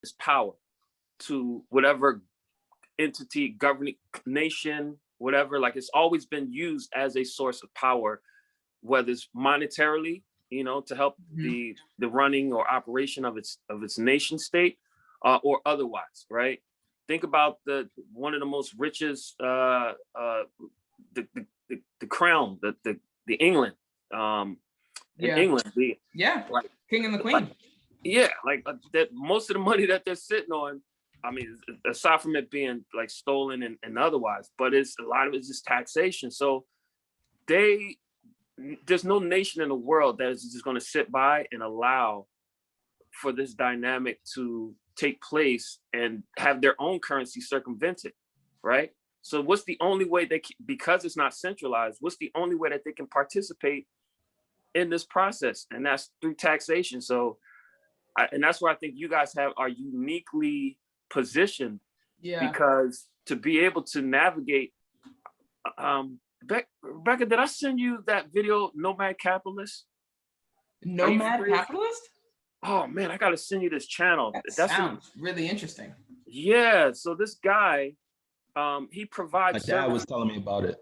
its power to whatever entity, governing nation, whatever. Like it's always been used as a source of power, whether it's monetarily, to help the running or operation of its nation state, or otherwise, right? Think about one of the most richest, the crown, the England, in England, like king and the queen. That most of the money that they're sitting on, I mean, aside from it being like stolen and otherwise, but a lot of it's just taxation. So there's no nation in the world that is just going to sit by and allow for this dynamic to take place and have their own currency circumvented, right? So what's the only way because it's not centralized, what's the only way that they can participate in this process? And that's through taxation. So, and that's where I think you guys are uniquely positioned, because to be able to navigate, Rebecca, did I send you that video, Nomad Capitalist? Nomad Capitalist? Oh man, I gotta send you this channel. That sounds really interesting. Yeah, so this guy, he provides. My dad was telling me about it.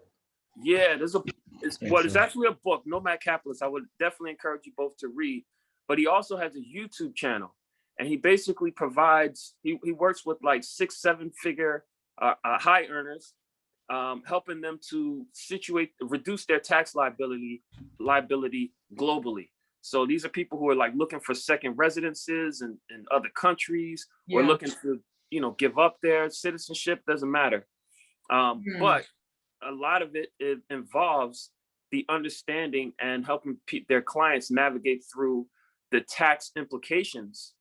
Yeah, it's actually a book, Nomad Capitalist. I would definitely encourage you both to read. But he also has a YouTube channel, and he basically provides. He works with like 6-7 figure high earners, helping them to reduce their tax liability globally. So these are people who are like looking for second residences in other countries, or looking to, give up their citizenship, doesn't matter. But a lot of it involves the understanding and helping their clients navigate through the tax implications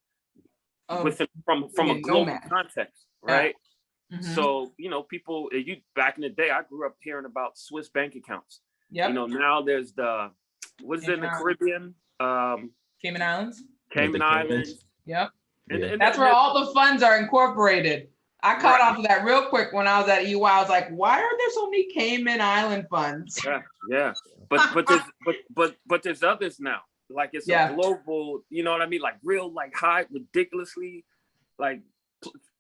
from a global context, right? So, people, back in the day, I grew up hearing about Swiss bank accounts. Now there's what is it in the Caribbean? Cayman Islands. Cayman Islands. Yep. And that's where all the funds are incorporated. I caught on to that real quick when I was at EY. I was like, why are there so many Cayman Island funds? Yeah. But there's others now. Like it's a global, you know what I mean? Like real, like high, ridiculously, like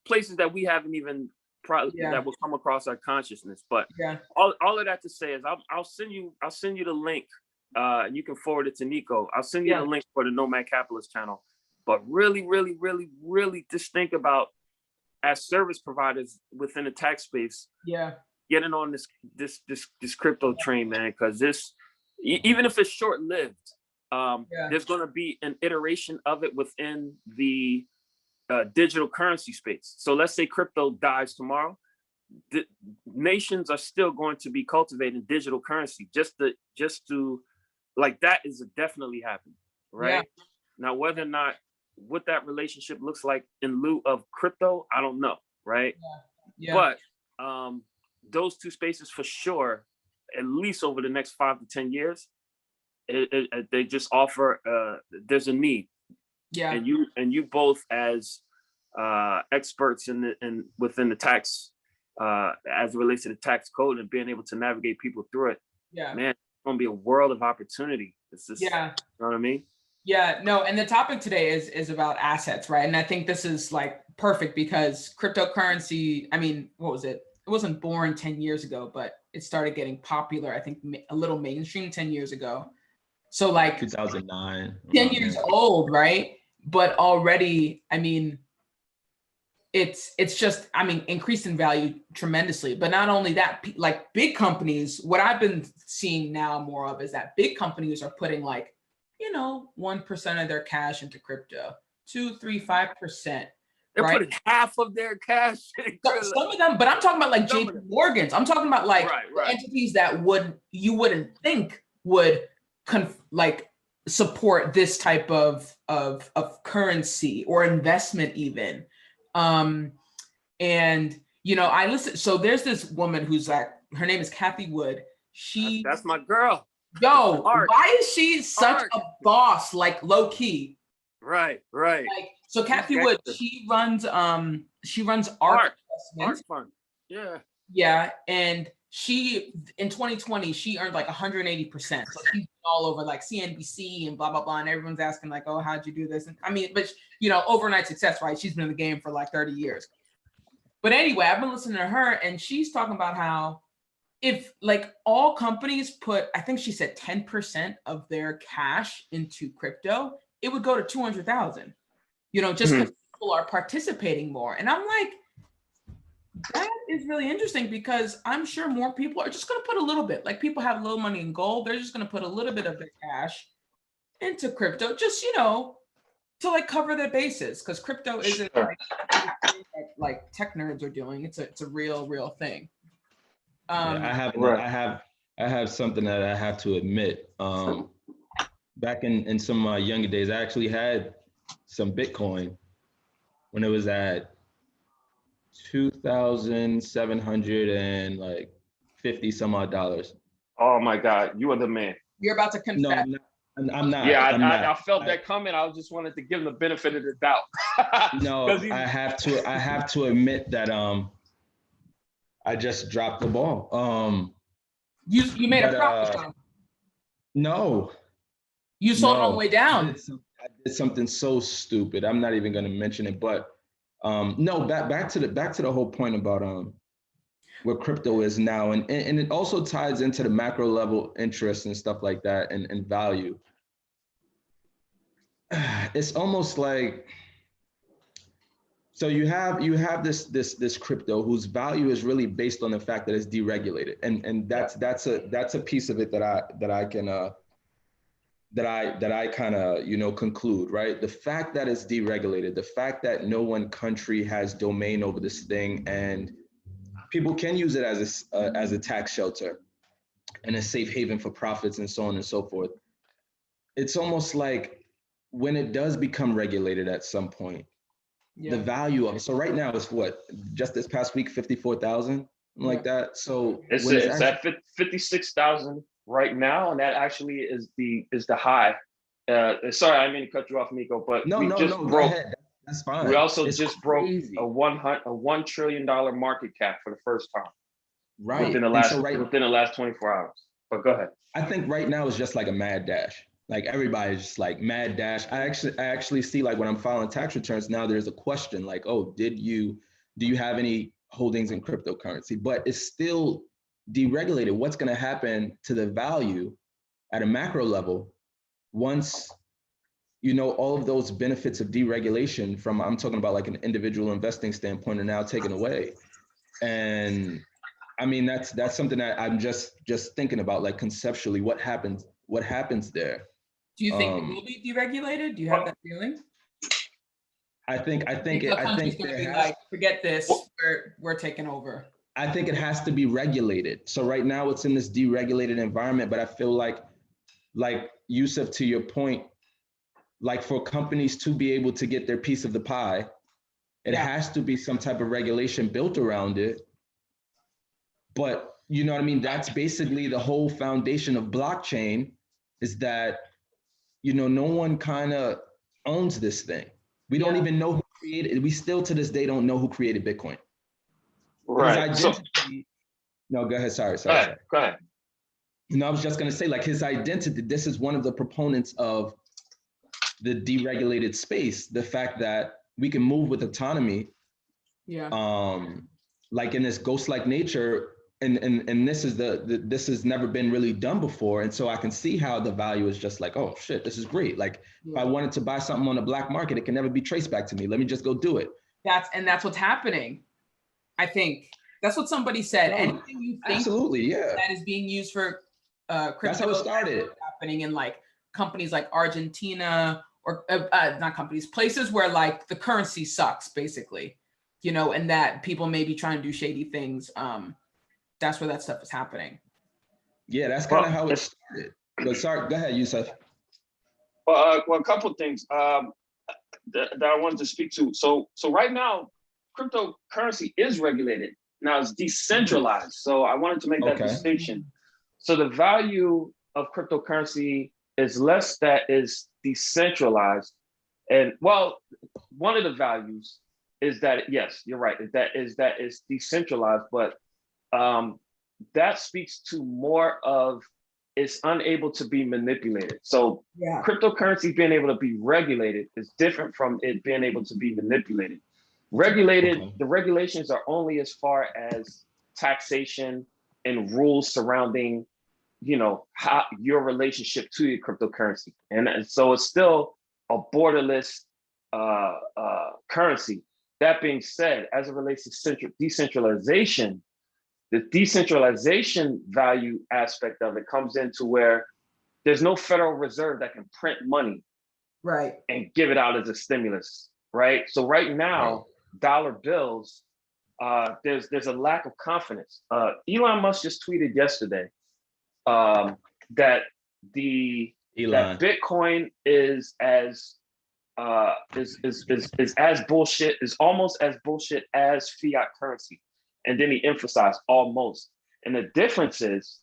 places that we haven't even that will come across our consciousness. But all of that to say is I'll send you the link. And you can forward it to Nico. I'll send you the link for the Nomad Capitalist channel. But really, really, really, really just think about, as service providers within the tax space, getting on this crypto train, man, because this, even if it's short-lived, there's going to be an iteration of it within the digital currency space. So let's say crypto dies tomorrow, the nations are still going to be cultivating digital currency just to like that is definitely happening, right? Now, whether or not what that relationship looks like in lieu of crypto, I don't know, right? But those two spaces for sure, at least over the next 5 to 10 years, they just offer. There's a need, and you both as experts within the tax, as it relates to the tax code and being able to navigate people through it. Man, it's gonna be a world of opportunity. It's just, you know what I mean? Yeah, no, and the topic today is about assets, right? And I think this is like perfect because cryptocurrency, I mean, what was it? It wasn't born 10 years ago, but it started getting popular, I think a little mainstream 10 years ago. So like 2009. 10 years old, right? But already, I mean, it's just, I mean, increased in value tremendously. But not only that, like big companies, what I've been seeing now more of is that big companies are putting like, 1% of their cash into crypto, 2, 3, 5%. They're putting half of their cash. Some of them, but I'm talking about like JP Morgan's. I'm talking about like entities that you wouldn't think would support this type of currency or investment even. And I listen. So there's this woman who's like, her name is Kathy Wood. That's my girl. Yo, why is she such a boss, like low key? Right. Like, so Kathy Wood, she runs ARK Fund. Yeah, and she in 2020 she earned like 180%. So she's all over like CNBC and blah blah blah, and everyone's asking like, oh, how'd you do this? And I mean, but you know, overnight success, right? She's been in the game for like 30 years. But anyway, I've been listening to her, and she's talking about how if like all companies put, I think she said 10% of their cash into crypto, it would go to 200,000. You know, just because people are participating more. And I'm like, that is really interesting, because I'm sure more people are just going to put a little bit, like people have little money in gold. They're just going to put a little bit of their cash into crypto, just, you know, to like cover their bases. Cause crypto isn't like tech nerds are doing. It's a real thing. I have something that I have to admit. Back in some of my younger days, I actually had some Bitcoin when it was at 2,750 some odd dollars. Oh my God, you are the man. You're about to confess. No, I'm not. Yeah, I'm not. I felt that coming. I just wanted to give him the benefit of the doubt. No, I have to admit that I just dropped the ball. You made a profit. No. You sold on the way down. I did something so stupid. I'm not even going to mention it, but no, back to the whole point about where crypto is now, and it also ties into the macro level interest and stuff like that, and value. It's almost like, so you have this crypto whose value is really based on the fact that it's deregulated, and that's a piece of it that I kind of, you know, conclude, right? The fact that it's deregulated, the fact that no one country has domain over this thing, and people can use it as a tax shelter and a safe haven for profits and so on and so forth. It's almost like when it does become regulated at some point, the value of it. So right now it's what, just this past week, 54,000, like that. So it's at 56,000 right now, and that actually is the high. Sorry, I didn't mean to cut you off, Nico, but no, go ahead. That's fine. We also just broke a $1 trillion market cap for the first time. Right. Within the last 24 hours. But go ahead. I think right now it's just like a mad dash. Like everybody's just like mad dash. I actually see, like when I'm filing tax returns now, there's a question like, oh, do you have any holdings in cryptocurrency? But it's still deregulated. What's going to happen to the value at a macro level once, you know, all of those benefits of deregulation from, I'm talking about like an individual investing standpoint, are now taken away? And I mean, that's something that I'm just thinking about, like conceptually, what happens there? Do you think it will be deregulated? Do you have that feeling? I think forget this, we're taking over. I think it has to be regulated. So right now it's in this deregulated environment, but I feel like Yusuf, to your point, like for companies to be able to get their piece of the pie, it has to be some type of regulation built around it. But you know what I mean? That's basically the whole foundation of blockchain, is that, you know, no one kind of owns this thing. We don't even know who created it. We still to this day don't know who created Bitcoin. Right. No, go ahead. Sorry. Go ahead. No, I was just going to say, like, his identity, this is one of the proponents of the deregulated space, the fact that we can move with autonomy, like in this ghost-like nature, and this has never been really done before, and so I can see how the value is just like, oh shit, this is great. Like if I wanted to buy something on the black market, it can never be traced back to me. Let me just go do it. That's what's happening. I think that's what somebody said. Anything you think absolutely, that is being used for crypto, that's how it started. Happening in like companies like Argentina, or not companies, places where like the currency sucks, basically, you know, and that people may be trying to do shady things. That's where that stuff is happening. Yeah, that's kind of how it started. But sorry, go ahead, Yusuf. Well, a couple of things that I wanted to speak to. So right now, cryptocurrency is regulated. Now it's decentralized. So I wanted to make that distinction. So the value of cryptocurrency is less that is decentralized. And well, one of the values is that, yes, you're right, that is decentralized, but that speaks to more of it's unable to be manipulated. So cryptocurrency being able to be regulated is different from it being able to be manipulated. Regulated, the regulations are only as far as taxation and rules surrounding, you know, how your relationship to your cryptocurrency. And so it's still a borderless currency. That being said, as it relates to decentralization, the decentralization value aspect of it comes into where there's no Federal Reserve that can print money and give it out as a stimulus, right? So right now, dollar bills, there's a lack of confidence. Elon Musk just tweeted yesterday that that Bitcoin is as bullshit, is almost as bullshit as fiat currency. And then he emphasized almost. And the difference is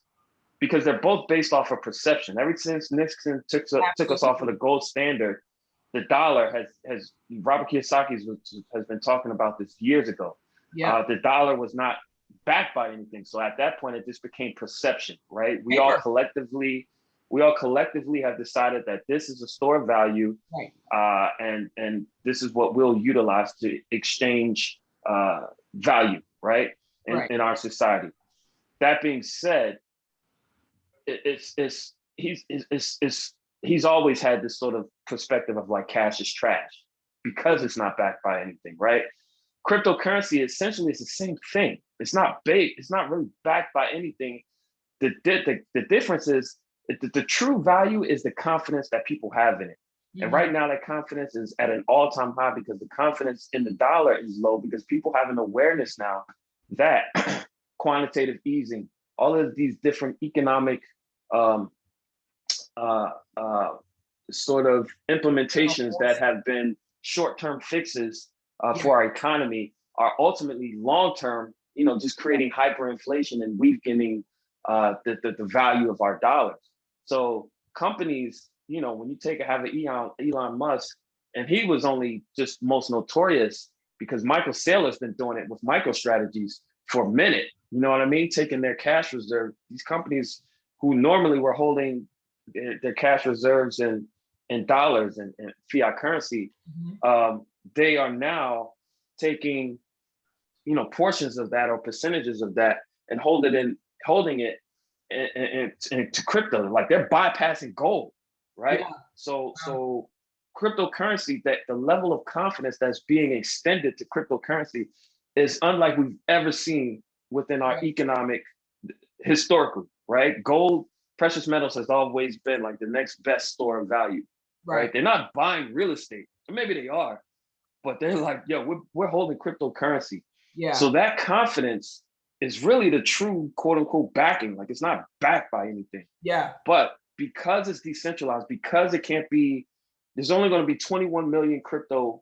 because they're both based off of perception. Ever since Nixon took us off of the gold standard, the dollar has Robert Kiyosaki has been talking about this years ago. The dollar was not backed by anything. So at that point, it just became perception, right? We all collectively have decided that this is a store of value, and this is what we'll utilize to exchange value, right? In our society. That being said, he's always had this sort of perspective of like cash is trash because it's not backed by anything, right? Cryptocurrency essentially is the same thing. It's not big. It's not really backed by anything. The difference is the true value is the confidence that people have in it. And right now that confidence is at an all-time high because the confidence in the dollar is low because people have an awareness now that quantitative easing, all of these different economic sort of implementations that have been short-term fixes for our economy are ultimately long-term, you know, just creating hyperinflation and weakening the value of our dollars. So companies, you know, when you have Elon Musk, and he was only just most notorious because Michael Saylor's been doing it with MicroStrategies for a minute. You know what I mean? Taking their cash reserve, these companies who normally were holding their cash reserves in dollars and fiat currency, they are now taking, you know, portions of that or percentages of that and holding it into crypto. Like they're bypassing gold, right? So cryptocurrency, that the level of confidence that's being extended to cryptocurrency is unlike we've ever seen within our economic historically, right? Gold, precious metals has always been like the next best store of value, right? They're not buying real estate, or maybe they are, but they're like, yo, we're holding cryptocurrency. So that confidence is really the true quote unquote backing. Like it's not backed by anything. But because it's decentralized, because it can't be, there's only going to be 21 million crypto,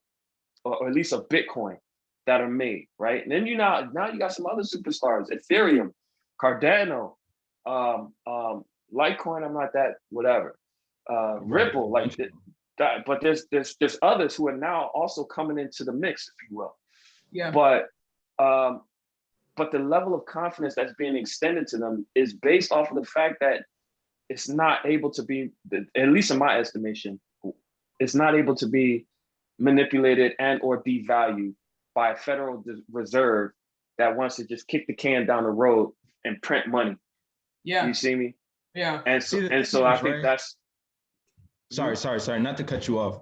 or at least a Bitcoin that are made, right? And then now you got some other superstars, Ethereum, Cardano, Litecoin. I'm not that whatever. Ripple, like that. But there's others who are now also coming into the mix, if you will. But the level of confidence that's being extended to them is based off of the fact that it's not able to be, at least in my estimation, it's not able to be manipulated and or devalued by a Federal Reserve that wants to just kick the can down the road and print money. You see me? And so I think that's. Sorry, not to cut you off.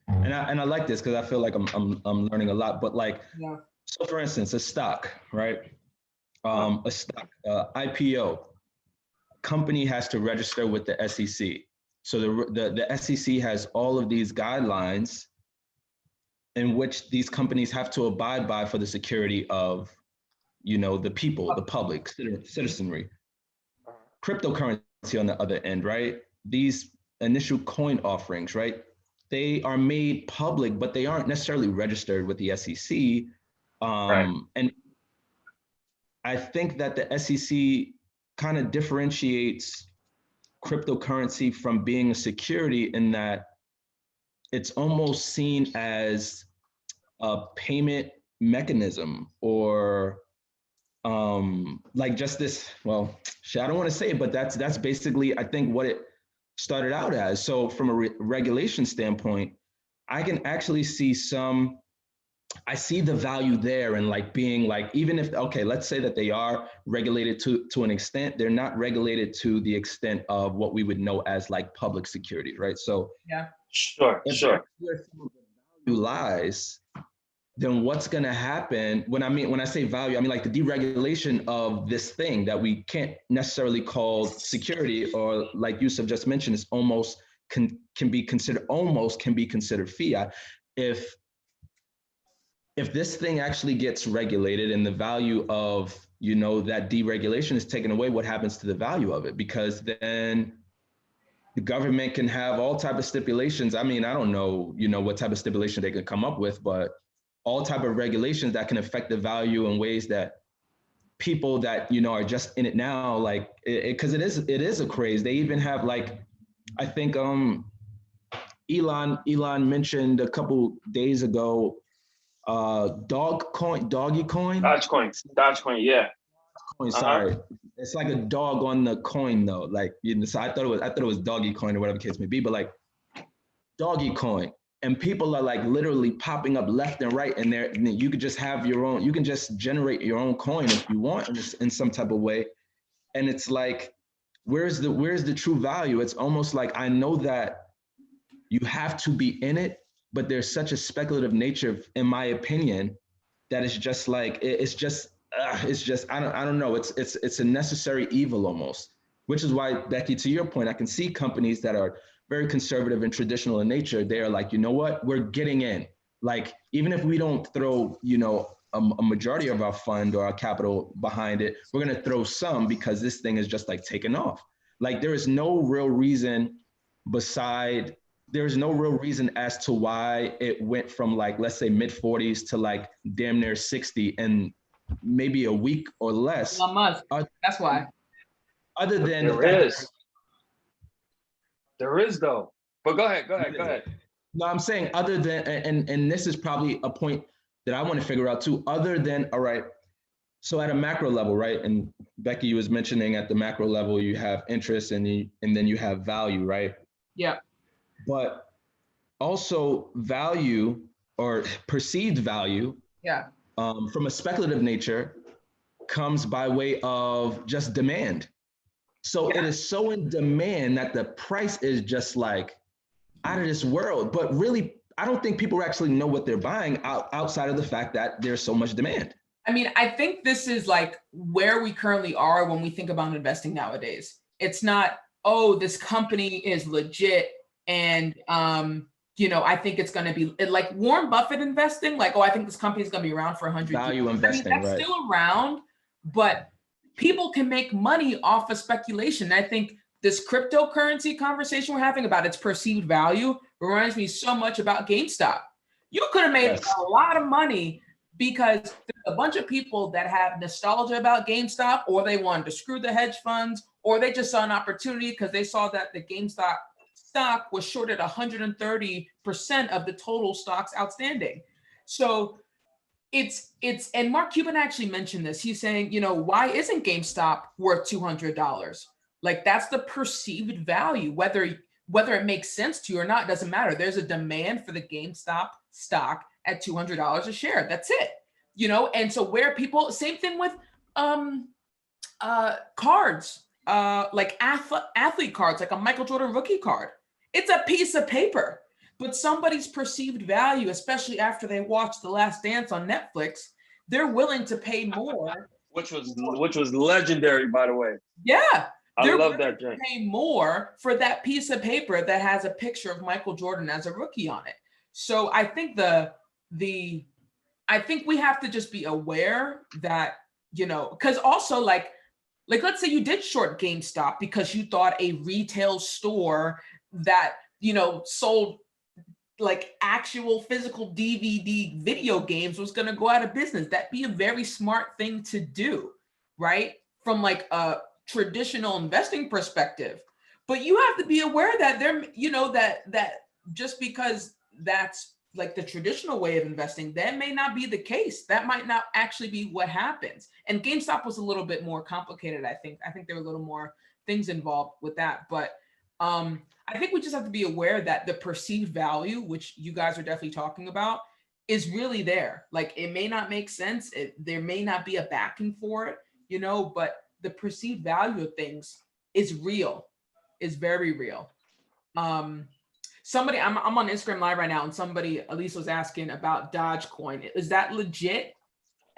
And I like this because I feel like I'm learning a lot. But like, so for instance, a stock, right? A stock IPO company has to register with the SEC. So the SEC has all of these guidelines in which these companies have to abide by for the security of, you know, the people, the public, citizenry. Cryptocurrency on the other end, right? These initial coin offerings, right? They are made public, but they aren't necessarily registered with the SEC. And I think that the SEC kind of differentiates cryptocurrency from being a security in that it's almost seen as a payment mechanism or like just this, well, shit, I don't want to say it, but that's basically, I think, what it started out as. So from a regulation standpoint, I can actually see I see the value there, and like being like, even if, okay, let's say that they are regulated to an extent, they're not regulated to the extent of what we would know as like public securities, right? So yeah, sure. If that's where some of the value lies, then what's going to happen when I say value, I mean like the deregulation of this thing that we can't necessarily call security, or like Yusuf just mentioned, is almost can be considered fiat. If this thing actually gets regulated and the value of, that deregulation is taken away, what happens to the value of it? Because then the government can have all type of stipulations. I mean, I don't know, what type of stipulation they could come up with, but all type of regulations that can affect the value in ways that people that, are just in it now, like, because it is a craze. They even have, like, I think Elon mentioned a couple days ago, Dogecoin. Dogecoin, yeah. Sorry, it's like a dog on the coin though. Like, so I thought it was doggy coin or whatever the case may be, but like doggy coin, and people are like literally popping up left and right, and there you could just have your own. You can just generate your own coin if you want in some type of way, and it's like, where's the true value? It's almost like, I know that you have to be in it, but there's such a speculative nature, in my opinion, that it's just like it's just I don't know. It's a necessary evil almost, which is why, Becky, to your point, I can see companies that are very conservative and traditional in nature. They are like, you know what, we're getting in. Like, even if we don't throw, a majority of our fund or our capital behind it, we're going to throw some, because this thing is just like taking off. Like, there is no real reason there's no real reason as to why it went from, like, let's say mid 40s to like damn near 60 in maybe a week or less. Elon Musk. That's why. Other than there is though. But go ahead. No, I'm saying other than, and this is probably a point that I want to figure out too. Other than, all right, so at a macro level, right? And Becky, you was mentioning at the macro level, you have interest and then you have value, right? Yeah. But also value, or perceived value, yeah, from a speculative nature, comes by way of just demand. So it is so in demand that the price is just like out of this world. But really, I don't think people actually know what they're buying outside of the fact that there's so much demand. I mean, I think this is like where we currently are when we think about investing nowadays. It's not, oh, this company is legit, and I think it's going to be like Warren Buffett investing. Like, oh, I think this company is going to be around for 100 years. Value investing, that's right? Still around, but people can make money off of speculation. I think this cryptocurrency conversation we're having about its perceived value reminds me so much about GameStop. You could have made a lot of money because there's a bunch of people that have nostalgia about GameStop, or they wanted to screw the hedge funds, or they just saw an opportunity because they saw that the GameStop stock was shorted 130% of the total stocks outstanding. So it's and Mark Cuban actually mentioned this. He's saying, why isn't GameStop worth $200? Like, that's the perceived value. Whether it makes sense to you or not doesn't matter. There's a demand for the GameStop stock at $200 a share. That's it. And so where people, same thing with cards, like athlete cards, like a Michael Jordan rookie card. It's a piece of paper. But somebody's perceived value, especially after they watch The Last Dance on Netflix, they're willing to pay more. Which was legendary, by the way. Yeah. I love that drink. Pay more for that piece of paper that has a picture of Michael Jordan as a rookie on it. So I think I think we have to just be aware that, because also like let's say you did short GameStop because you thought a retail store that, sold like actual physical DVD video games was going to go out of business. That'd be a very smart thing to do, right? From like a traditional investing perspective. But you have to be aware that that just because that's, like the traditional way of investing, that may not be the case. That might not actually be what happens. And GameStop was a little bit more complicated, I think. I think there were a little more things involved with that. But I think we just have to be aware that the perceived value, which you guys are definitely talking about, is really there. Like, it may not make sense. There may not be a backing for it, you know, but the perceived value of things is real, is very real. Somebody, I'm on Instagram Live right now, and somebody, Elise, was asking about Dogecoin. Is that legit?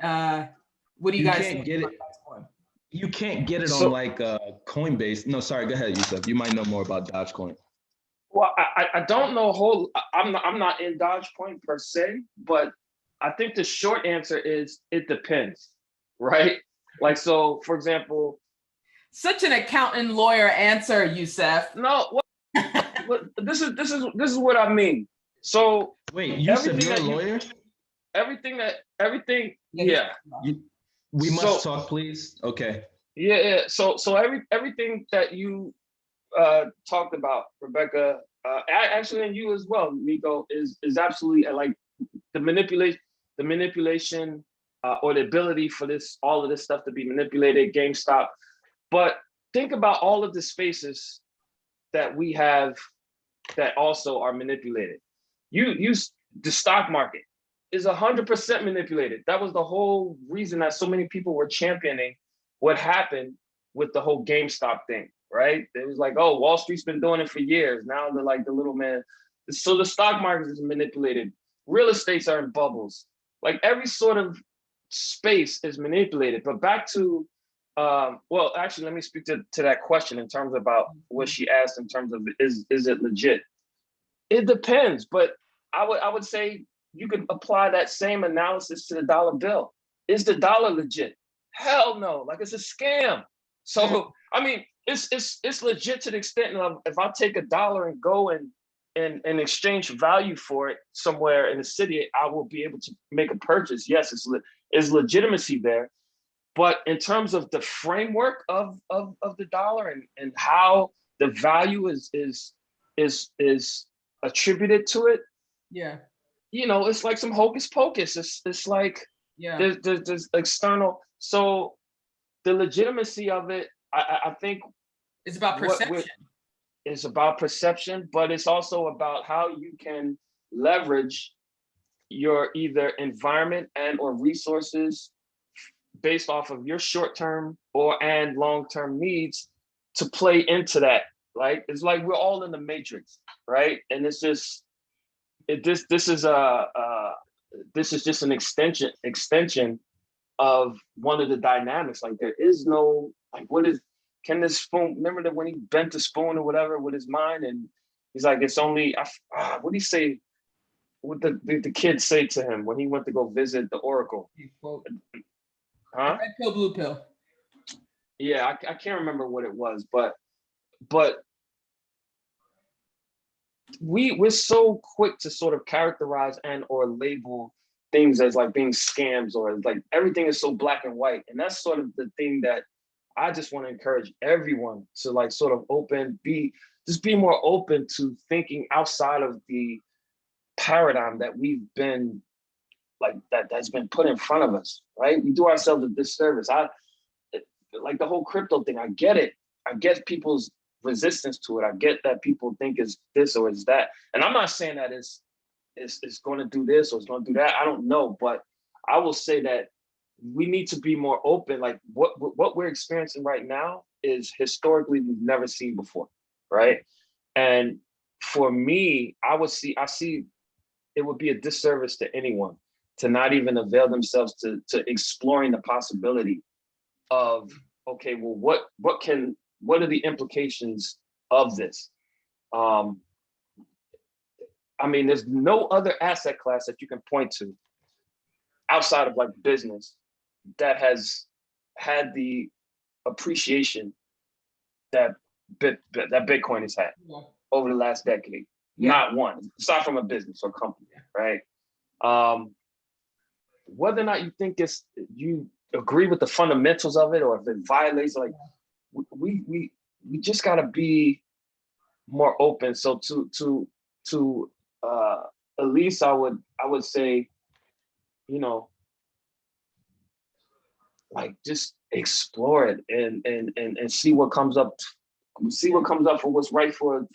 What do you guys think about Dogecoin? You can't get it on like Coinbase. No, sorry, go ahead, Yusuf. You might know more about Dogecoin. Well, I don't know I'm not in Dogecoin per se, but I think the short answer is it depends, right? Like, so for example, such an accountant lawyer answer, Yusuf. No, this is what I mean. So wait, Yusuf, you're a lawyer? Everything. Yeah. We must talk, please. Okay. Yeah. So everything that you talked about, Rebecca, actually, and you as well, Nico, is absolutely like the manipulation, or the ability for all of this stuff to be manipulated, GameStop. But think about all of the spaces that we have that also are manipulated. The stock market is 100% manipulated. That was the whole reason that so many people were championing what happened with the whole GameStop thing, right? It was like, oh, Wall Street's been doing it for years. Now they're like the little man. So the stock market is manipulated. Real estates are in bubbles. Like, every sort of space is manipulated. But back to, well, actually, let me speak to that question in terms about what she asked in terms of is it legit? It depends, but I would say you could apply that same analysis to the dollar bill. Is the dollar legit? Hell no, like, it's a scam. So I mean, it's legit to the extent of, if I take $1 and go and exchange value for it somewhere in the city, I will be able to make a purchase. Yes, it's legitimacy there. But in terms of the framework of the dollar and how the value is attributed to it, yeah, you know, it's like some hocus pocus. It's like, yeah, there's external. So the legitimacy of it, I think, it's about perception. It's about perception, but it's also about how you can leverage your either environment and or resources based off of your short-term and long-term needs to play into that. Like, it's like we're all in the matrix, right? And it's just this is just an extension of one of the dynamics. Like, there is no, like, can this spoon, remember that when he bent the spoon or whatever with his mind, and he's like, it's only, what did he say? What the kids say to him when he went to go visit the Oracle? Red pill, blue pill. Yeah, I can't remember what it was, but we're so quick to sort of characterize and or label things as like being scams, or like everything is so black and white. And that's sort of the thing that I just want to encourage everyone to, like, sort of be more open to thinking outside of the paradigm that we've been, like, that's been put in front of us, right? We do ourselves a disservice. Like the whole crypto thing, I get it. I get people's resistance to it. I get that people think it's this or it's that. And I'm not saying that it's going to do this or it's going to do that. I don't know, but I will say that we need to be more open. Like, what we're experiencing right now is historically we've never seen before, right? And for me, I see it would be a disservice to anyone to not even avail themselves to exploring the possibility of, okay, well, what are the implications of this? I mean, there's no other asset class that you can point to outside of, like, business that has had the appreciation that Bitcoin has had over the last decade. Yeah. Not one, aside from a business or company, right? Whether or not you think you agree with the fundamentals of it, or if it violates, like, we just got to be more open. So to at least I would say, you know, like just explore it and see what comes up, for what's right for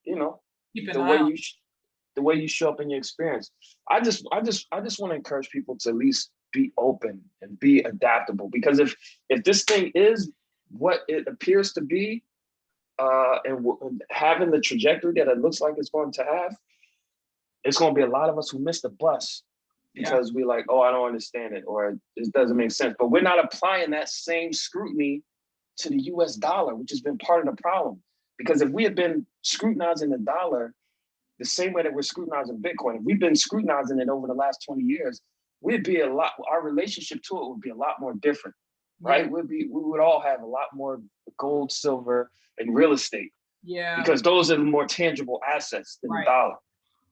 you know, the way you show up in your experience. I just want to encourage people to at least be open and be adaptable, because if this thing is what it appears to be, and having the trajectory that it looks like it's going to have, it's going to be a lot of us who miss the bus because we're like, oh, I don't understand it, or it doesn't make sense. But we're not applying that same scrutiny to the US dollar, which has been part of the problem. Because if we had been scrutinizing the dollar the same way that we're scrutinizing Bitcoin, if we've been scrutinizing it over the last 20 years, our relationship to it would be a lot more different, right? We would all have a lot more gold, silver, and real estate. Yeah. Because those are the more tangible assets than the dollar.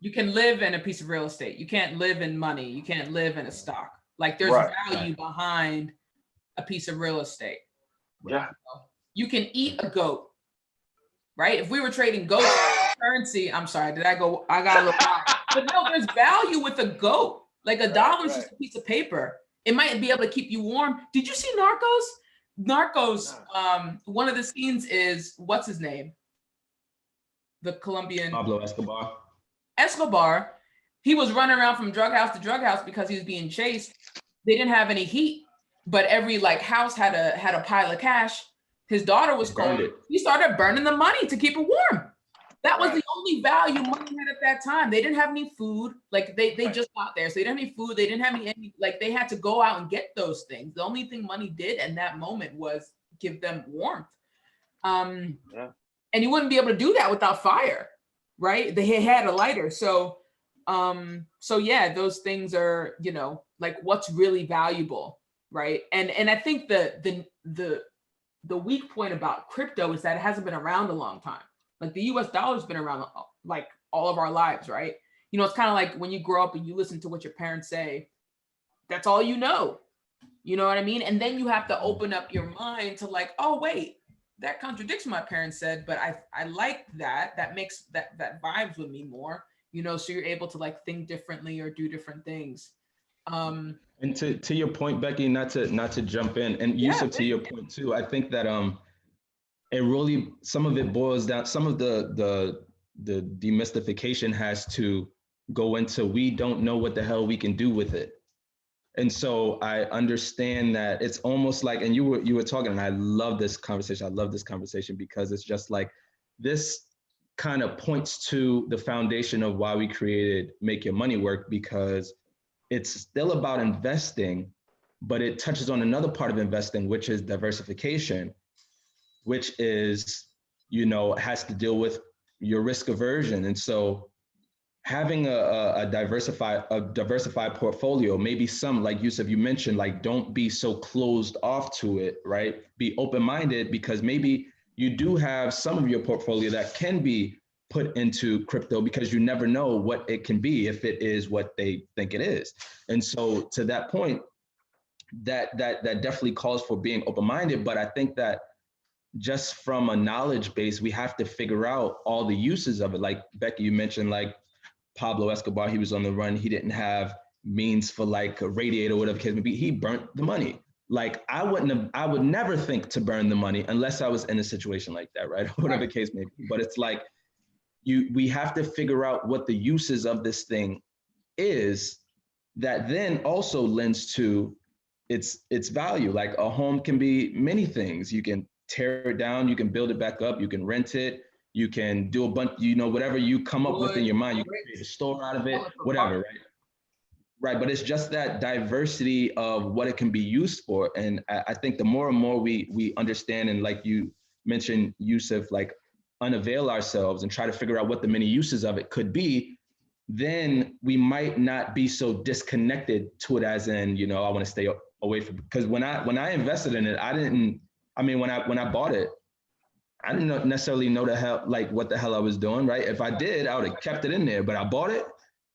You can live in a piece of real estate. You can't live in money. You can't live in a stock. Like there's value behind a piece of real estate. Yeah. You can eat a goat, right? If we were trading goat currency, I'm sorry, I got a little high. But no, there's value with a goat. Like a dollar is just a piece of paper. It might be able to keep you warm. Did you see Narcos? One of the scenes is, what's his name? The Colombian Pablo Escobar. He was running around from drug house to drug house because he was being chased. They didn't have any heat, but every like house had a pile of cash. His daughter was cold. He started burning the money to keep it warm. That was the only value money had at that time. They didn't have any food. Like they just got there. So they didn't have any food. They didn't have any, like they had to go out and get those things. The only thing money did in that moment was give them warmth. And you wouldn't be able to do that without fire, right? They had a lighter. So yeah, those things are, you know, like what's really valuable, right? And I think the weak point about crypto is that it hasn't been around a long time. Like the US dollar's been around like all of our lives, right? You know, it's kind of like when you grow up and you listen to what your parents say, that's all you know. You know what I mean? And then you have to open up your mind to like, oh, wait, that contradicts what my parents said, but I like that. That makes that vibes with me more, you know, so you're able to like think differently or do different things. And to your point, Becky, not to jump in, and Yusuf, to your point too, I think that it really, some of it boils down, some of the demystification has to go into, we don't know what the hell we can do with it. And so I understand that it's almost like, and you were talking, and I love this conversation because it's just like, this kind of points to the foundation of why we created Make Your Money Work, because it's still about investing, but it touches on another part of investing, which is diversification, which is, you know, has to deal with your risk aversion. And so having a diversified portfolio, maybe some, like Yusuf, you mentioned, like, don't be so closed off to it, right? Be open-minded, because maybe you do have some of your portfolio that can be put into crypto, because you never know what it can be if it is what they think it is. And so to that point, that definitely calls for being open-minded. But I think that just from a knowledge base, we have to figure out all the uses of it. Like Becky, you mentioned, like Pablo Escobar, he was on the run. He didn't have means for like a radiator or whatever case may be. He burnt the money. Like I would never think to burn the money unless I was in a situation like that, right? Whatever the case may be. But it's like, we have to figure out what the uses of this thing is, that then also lends to its value. Like a home can be many things. You can tear it down, you can build it back up, you can rent it, you can do a bunch, you know, whatever you come up with in your mind, you can create a store out of it, whatever, right? Right, but it's just that diversity of what it can be used for. And I think the more and more we understand, and like you mentioned, Yusuf, like unavail ourselves and try to figure out what the many uses of it could be, then we might not be so disconnected to it, as in, you know, I want to stay away from it. Because when I invested in it, when I bought it, I didn't necessarily know what the hell I was doing, right? If I did, I would have kept it in there, but I bought it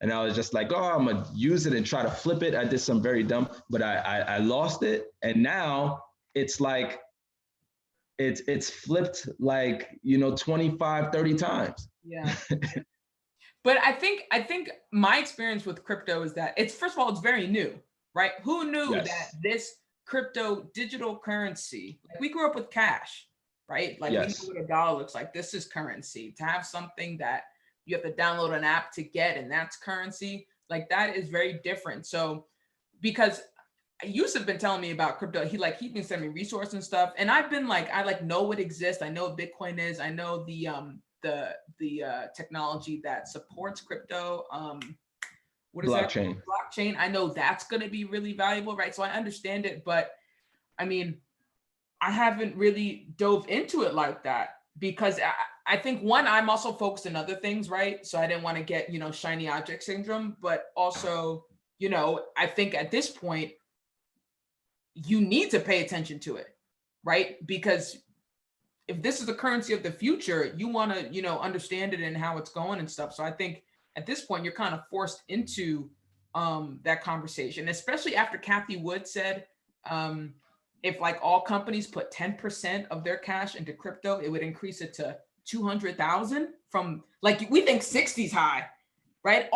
and I was just like, oh, I'm gonna use it and try to flip it. I did some very dumb, but I lost it. And now it's like, it's flipped like, you know, 25, 30 times. Yeah. But I think my experience with crypto is that it's, first of all, it's very new, right? Who knew that this crypto digital currency, like we grew up with cash, right? Like we know what a dollar looks like. This is currency. To have something that you have to download an app to get, and that's currency, like that is very different. So because Yusuf been telling me about crypto, he's been sending me resources and stuff, and I've been like, I like know what exists. I know what Bitcoin is. I know the technology that supports crypto. What is blockchain? Blockchain. I know that's going to be really valuable, right? So I understand it, but I mean, I haven't really dove into it like that because I think, one, I'm also focused on other things, right? So I didn't want to get, shiny object syndrome, but also, I think at this point, you need to pay attention to it, right? Because if this is the currency of the future, you want to, understand it and how it's going and stuff. So I think at this point, you're kind of forced into that conversation, especially after Cathie Wood said, if like all companies put 10% of their cash into crypto, it would increase it to 200,000 from, like, we think 60's high, right?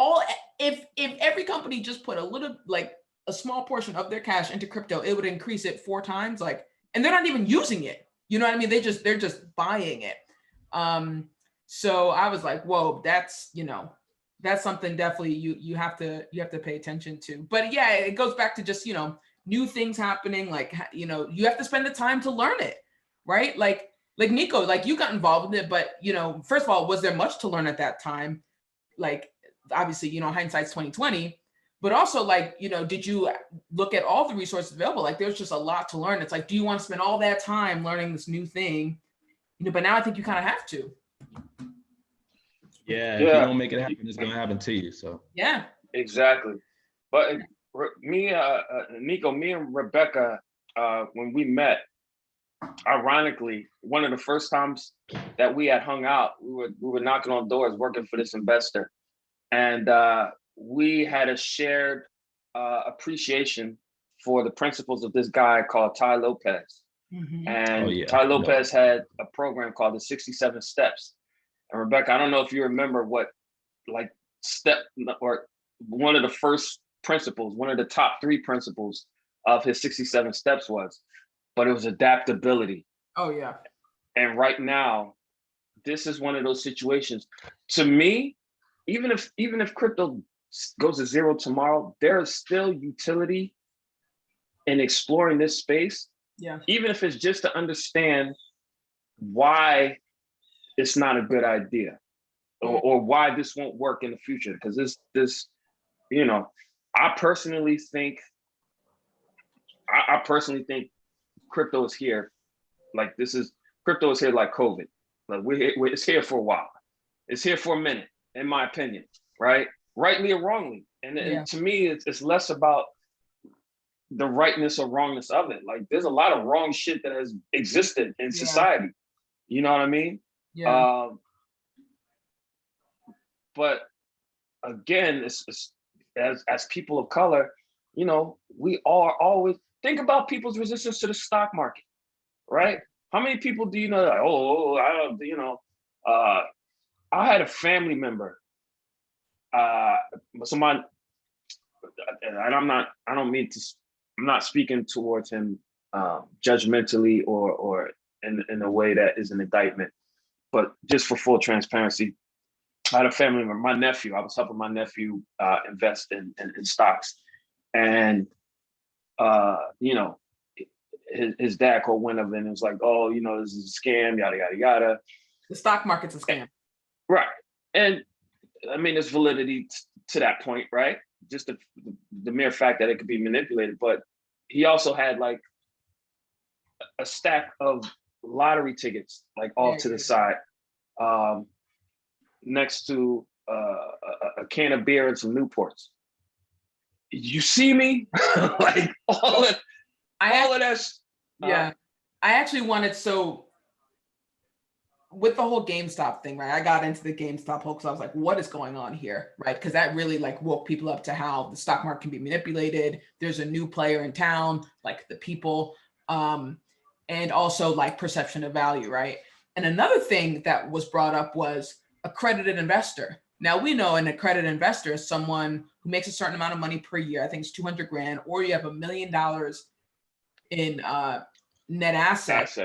If every company just put a little, like a small portion of their cash into crypto, it would increase it 4 times, like, and they're not even using it. You know what I mean? They're just buying it. So I was like, whoa, that's something definitely you have to pay attention to. But yeah, it goes back to just, new things happening. Like, you have to spend the time to learn it, right? Like Nico, like you got involved in it, but first of all, was there much to learn at that time? Like, obviously, hindsight's 2020. But also, like, did you look at all the resources available? Like, there's just a lot to learn. It's like, do you want to spend all that time learning this new thing? But now I think you kind of have to. Yeah, if you don't make it happen, it's going to happen to you. So yeah, exactly. But Nico, me and Rebecca, when we met, ironically, one of the first times that we had hung out, we were knocking on doors working for this investor, and we had a shared appreciation for the principles of this guy called Tai Lopez. Mm-hmm. And Tai Lopez had a program called the 67 Steps. And Rebecca, I don't know if you remember what like step or one of the first principles, one of the top 3 principles of his 67 steps was, but it was adaptability. Oh yeah. And right now, this is one of those situations. To me, even if crypto goes to zero tomorrow, there is still utility in exploring this space. Yeah. Even if it's just to understand why it's not a good idea, or why this won't work in the future. Because this, I personally think crypto is here. Like crypto is here like COVID. Like it's here for a while. It's here for a minute, in my opinion, right? Rightly or wrongly. And to me, it's less about the rightness or wrongness of it. Like there's a lot of wrong shit that has existed in society. You know what I mean? Yeah. But again, it's as people of color, we are always think about people's resistance to the stock market, right? How many people do you know that, I don't, I had a family member, and I'm not speaking towards him judgmentally or in a way that is an indictment, but just for full transparency, I had a family member, my nephew. I was helping my nephew invest in stocks, and his dad called one of them and was like, "Oh, this is a scam, yada yada yada." The stock market's a scam, right? And I mean, there's validity to that point, right? Just the mere fact that it could be manipulated. But he also had like a stack of lottery tickets, like off to the side. Next to a can of beer and some Newports. You see me? Like all of that. Yeah. I actually wanted, so with the whole GameStop thing, right? I got into the GameStop whole because I was like, what is going on here? Right? Because that really like woke people up to how the stock market can be manipulated. There's a new player in town, like the people, and also like perception of value, right? And another thing that was brought up was accredited investor, Now we know an accredited investor is someone who makes a certain amount of money per year. I think it's 200 grand, or you have $1 million in net assets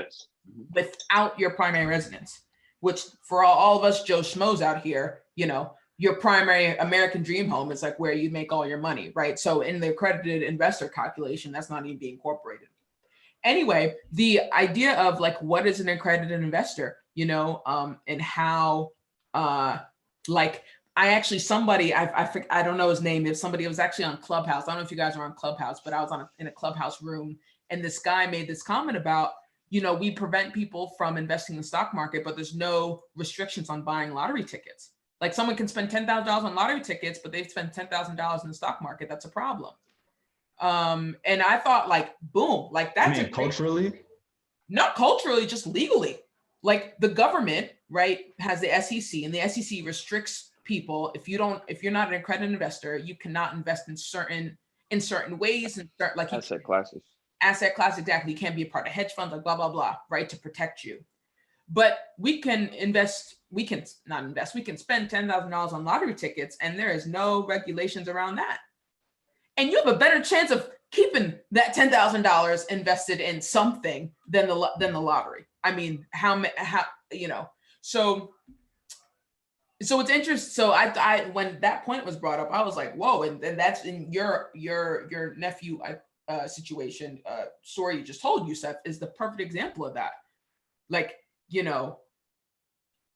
without your primary residence, which for all of us Joe Schmoes out here, you know, your primary American dream home is like where you make all your money, right? So in the accredited investor calculation, that's not even being incorporated. Anyway, the idea of like, what is an accredited investor, you know, and how, like, I actually, somebody, I don't know his name, if somebody was actually on Clubhouse. I don't know if you guys are on Clubhouse, but I was in a Clubhouse room, and this guy made this comment about, you know, we prevent people from investing in the stock market, but there's no restrictions on buying lottery tickets. Like someone can spend $10,000 on lottery tickets, but they've spent $10,000 in the stock market. That's a problem. And I thought, like, boom, like that's culturally? Not culturally, just legally. Like the government, right, has the SEC, and the SEC restricts people. If you're not an accredited investor, you cannot invest in certain ways and start like asset classes. Asset class, exactly. You can't be a part of hedge funds, like blah blah blah, right, to protect you. But we can invest. We can not invest. We can spend $10,000 on lottery tickets, and there is no regulations around that. And you have a better chance of keeping that $10,000 invested in something than the lottery. I mean, how you know? So it's interesting. So I when that point was brought up, I was like, whoa, and that's in your nephew situation story you just told, Yusef, is the perfect example of that. Like, you know,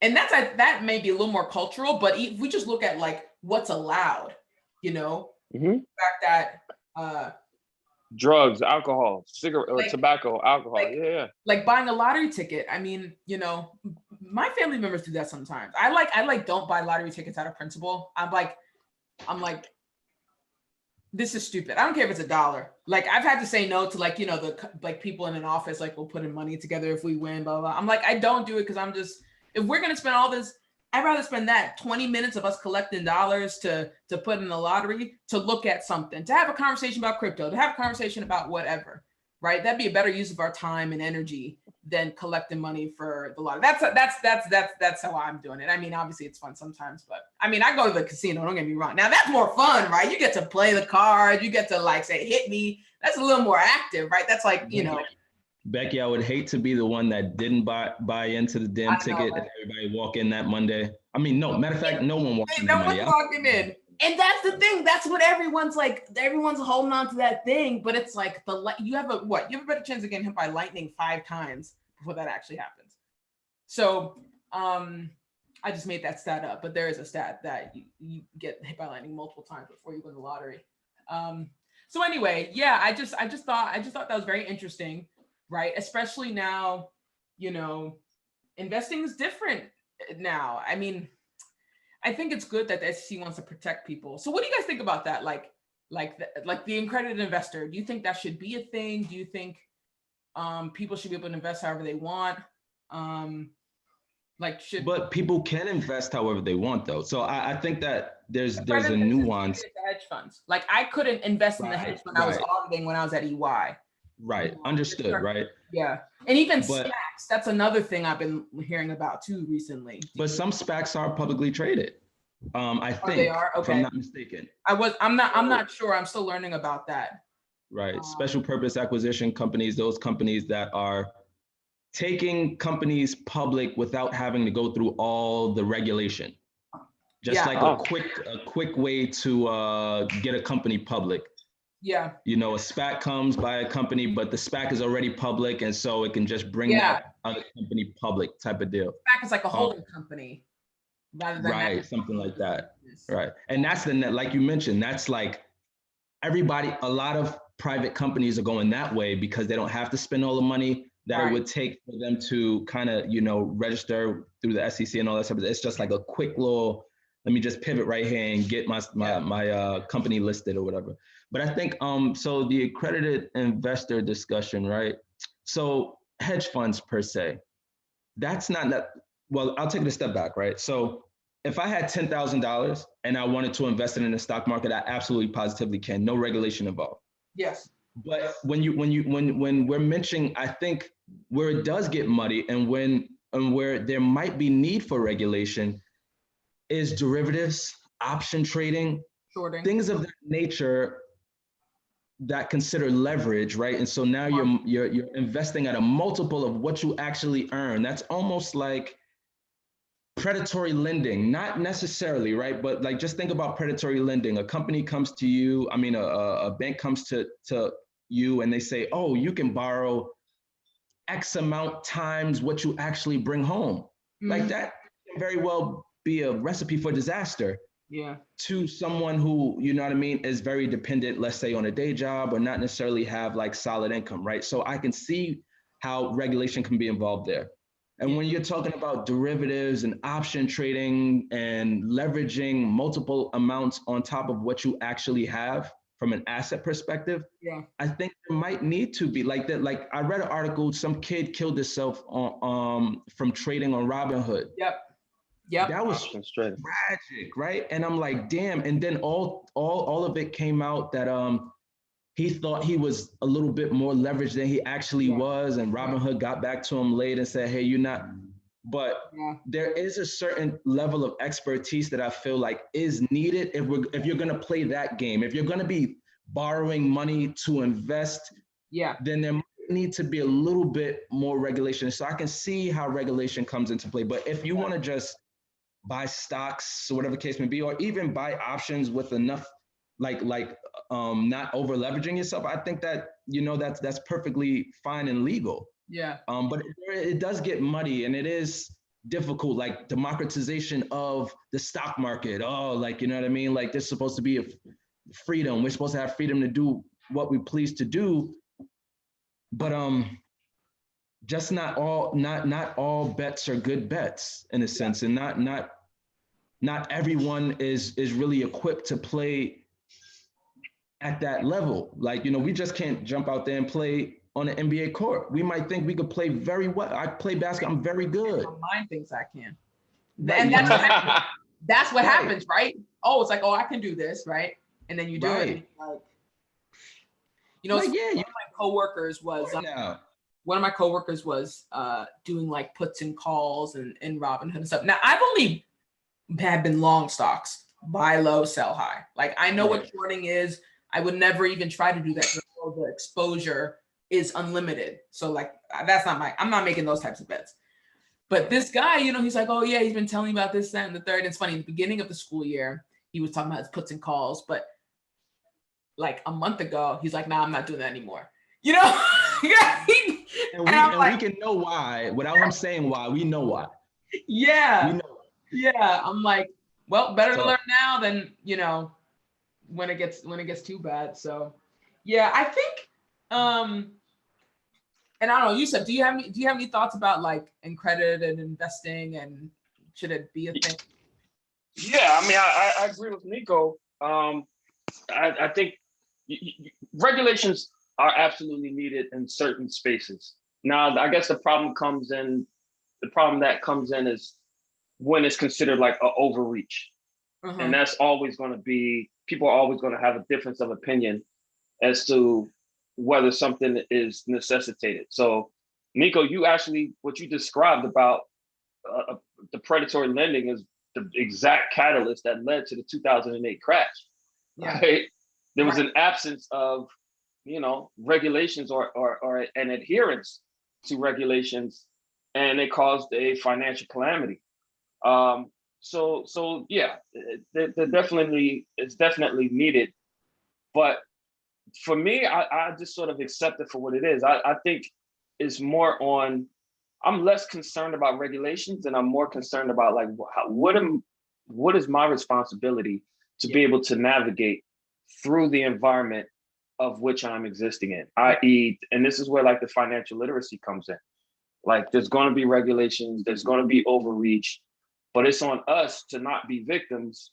and that may be a little more cultural, but if we just look at like what's allowed, you know, the fact that drugs, alcohol, cigarette, like, tobacco, alcohol, like, like buying a lottery ticket. I mean, you know, my family members do that sometimes. I don't buy lottery tickets out of principle. I'm like, this is stupid. I don't care if it's $1. Like I've had to say no to, like, you know, the like people in an office, like, we'll put in money together if we win, blah, blah. I'm like, I don't do it because I'm just, if we're going to spend all this, I'd rather spend that 20 minutes of us collecting dollars to put in the lottery, to look at something, to have a conversation about crypto, to have a conversation about whatever, right? That'd be a better use of our time and energy than collecting money for the lottery. That's how I'm doing it. I mean, obviously it's fun sometimes, but I mean, I go to the casino, don't get me wrong. Now that's more fun, right? You get to play the cards, you get to like say, hit me. That's a little more active, right? That's like, you know. Becky, I would hate to be the one that didn't buy into the damn ticket, and everybody walk in that Monday. I mean, no, matter of fact, no one walked in that Monday. No one's walking in. And that's the thing. That's what everyone's like. Everyone's holding on to that thing, but it's like you have a better chance of getting hit by lightning 5 times before that actually happens. So I just made that stat up, but there is a stat that you get hit by lightning multiple times before you win the lottery. So anyway, yeah, I just thought that was very interesting, right? Especially now, you know, investing is different now. I mean, I think it's good that the SEC wants to protect people. So what do you guys think about that? Like the accredited investor, do you think that should be a thing? Do you think people should be able to invest however they want? But people can invest however they want, though. So I think that there's a nuance. Hedge funds. Like I couldn't invest in the hedge fund I was auditing when I was at EY. Right. Understood. Right. Yeah. And even SPACs, that's another thing I've been hearing about too recently. But some SPACs are publicly traded. I think they are? Okay. If I'm not mistaken. I'm not sure. I'm still learning about that. Right. Special purpose acquisition companies, those companies that are taking companies public without having to go through all the regulation. Just like a quick way to get a company public. Yeah. You know, a SPAC comes by a company, but the SPAC is already public, and so it can just bring that other company public type of deal. SPAC is like a holding company, rather than something like that. Right, and that's like you mentioned, that's like everybody. A lot of private companies are going that way because they don't have to spend all the money that it would take for them to kind of, you know, register through the SEC and all that stuff. It's just like a quick little, let me just pivot right here and get my company listed or whatever. But I think, so the accredited investor discussion, right? So hedge funds per se, that's not that, well, I'll take it a step back, right? So if I had $10,000 and I wanted to invest it in the stock market, I absolutely positively can, no regulation involved. Yes. But when we're mentioning, I think where it does get muddy and where there might be need for regulation is derivatives, option trading, Shorting. things of that nature that consider leverage, right? And so now you're investing at a multiple of what you actually earn. That's almost like predatory lending, not necessarily, right? But like, just think about predatory lending. A company comes to you, I mean, a bank comes to you and they say, oh, you can borrow X amount times what you actually bring home. Like that can very well be a recipe for disaster. Yeah. To someone who, you know what I mean, is very dependent, let's say on a day job, or not necessarily have like solid income, right? So I can see how regulation can be involved there. And when you're talking about derivatives and option trading and leveraging multiple amounts on top of what you actually have from an asset perspective, I think there might need to be like that. Like I read an article, some kid killed himself on from trading on Robinhood. Yep. That was tragic, right? And I'm like, damn. And then all of it came out that he thought he was a little bit more leveraged than he actually was, and Robinhood got back to him late and said, hey, you're not. But there is a certain level of expertise that I feel like is needed if you're gonna play that game. If you're gonna be borrowing money to invest, then there need to be a little bit more regulation. So I can see how regulation comes into play. But if you want to just buy stocks or whatever the case may be, or even buy options with enough like not over leveraging yourself, I think that, you know, that's perfectly fine and legal. But it does get muddy and it is difficult, like democratization of the stock market. Oh, like, you know what I mean? Like there's supposed to be a freedom. We're supposed to have freedom to do what we please to do. But just not all bets are good bets in a sense, and not everyone is really equipped to play at that level. Like, you know, we just can't jump out there and play on an NBA court. We might think we could play very well. I play basketball, I'm very good. My mind thinks I can. And that's what happens, right? Oh, it's like, oh, I can do this, right? And then you do it. Like, you know, like, one of my coworkers was doing like puts and calls and Robinhood and stuff. Now I've only had been long stocks, buy low, sell high. Like I know what shorting is. I would never even try to do that because the exposure is unlimited. So like I'm not making those types of bets. But this guy, you know, he's like, oh yeah, he's been telling me about this, that, and the third. And it's funny, in the beginning of the school year, he was talking about his puts and calls, but like a month ago, he's like, nah, I'm not doing that anymore. You know? We can know why without him saying why. We know why. Yeah. We know. Yeah. I'm like, well, better to learn now than, you know, when it gets too bad. So yeah, I think and I don't know, Yusuf, do you have any thoughts about like in credit and investing, and should it be a thing? Yeah, I mean, I agree with Nico. I think regulations are absolutely needed in certain spaces. Now, I guess the problem that comes in is when it's considered like an overreach. And that's always going to be, people are always going to have a difference of opinion as to whether something is necessitated. So Nico, what you described about the predatory lending is the exact catalyst that led to the 2008 crash. Right? There was an absence of, you know, regulations or an adherence to regulations, and it caused a financial calamity. So yeah, it's definitely needed. But for me, I just sort of accept it for what it is. I think it's more on, I'm less concerned about regulations and I'm more concerned about like, what is my responsibility to be able to navigate through the environment of which I'm existing in, i.e., and this is where like the financial literacy comes in. Like there's going to be regulations, there's going to be overreach, but it's on us to not be victims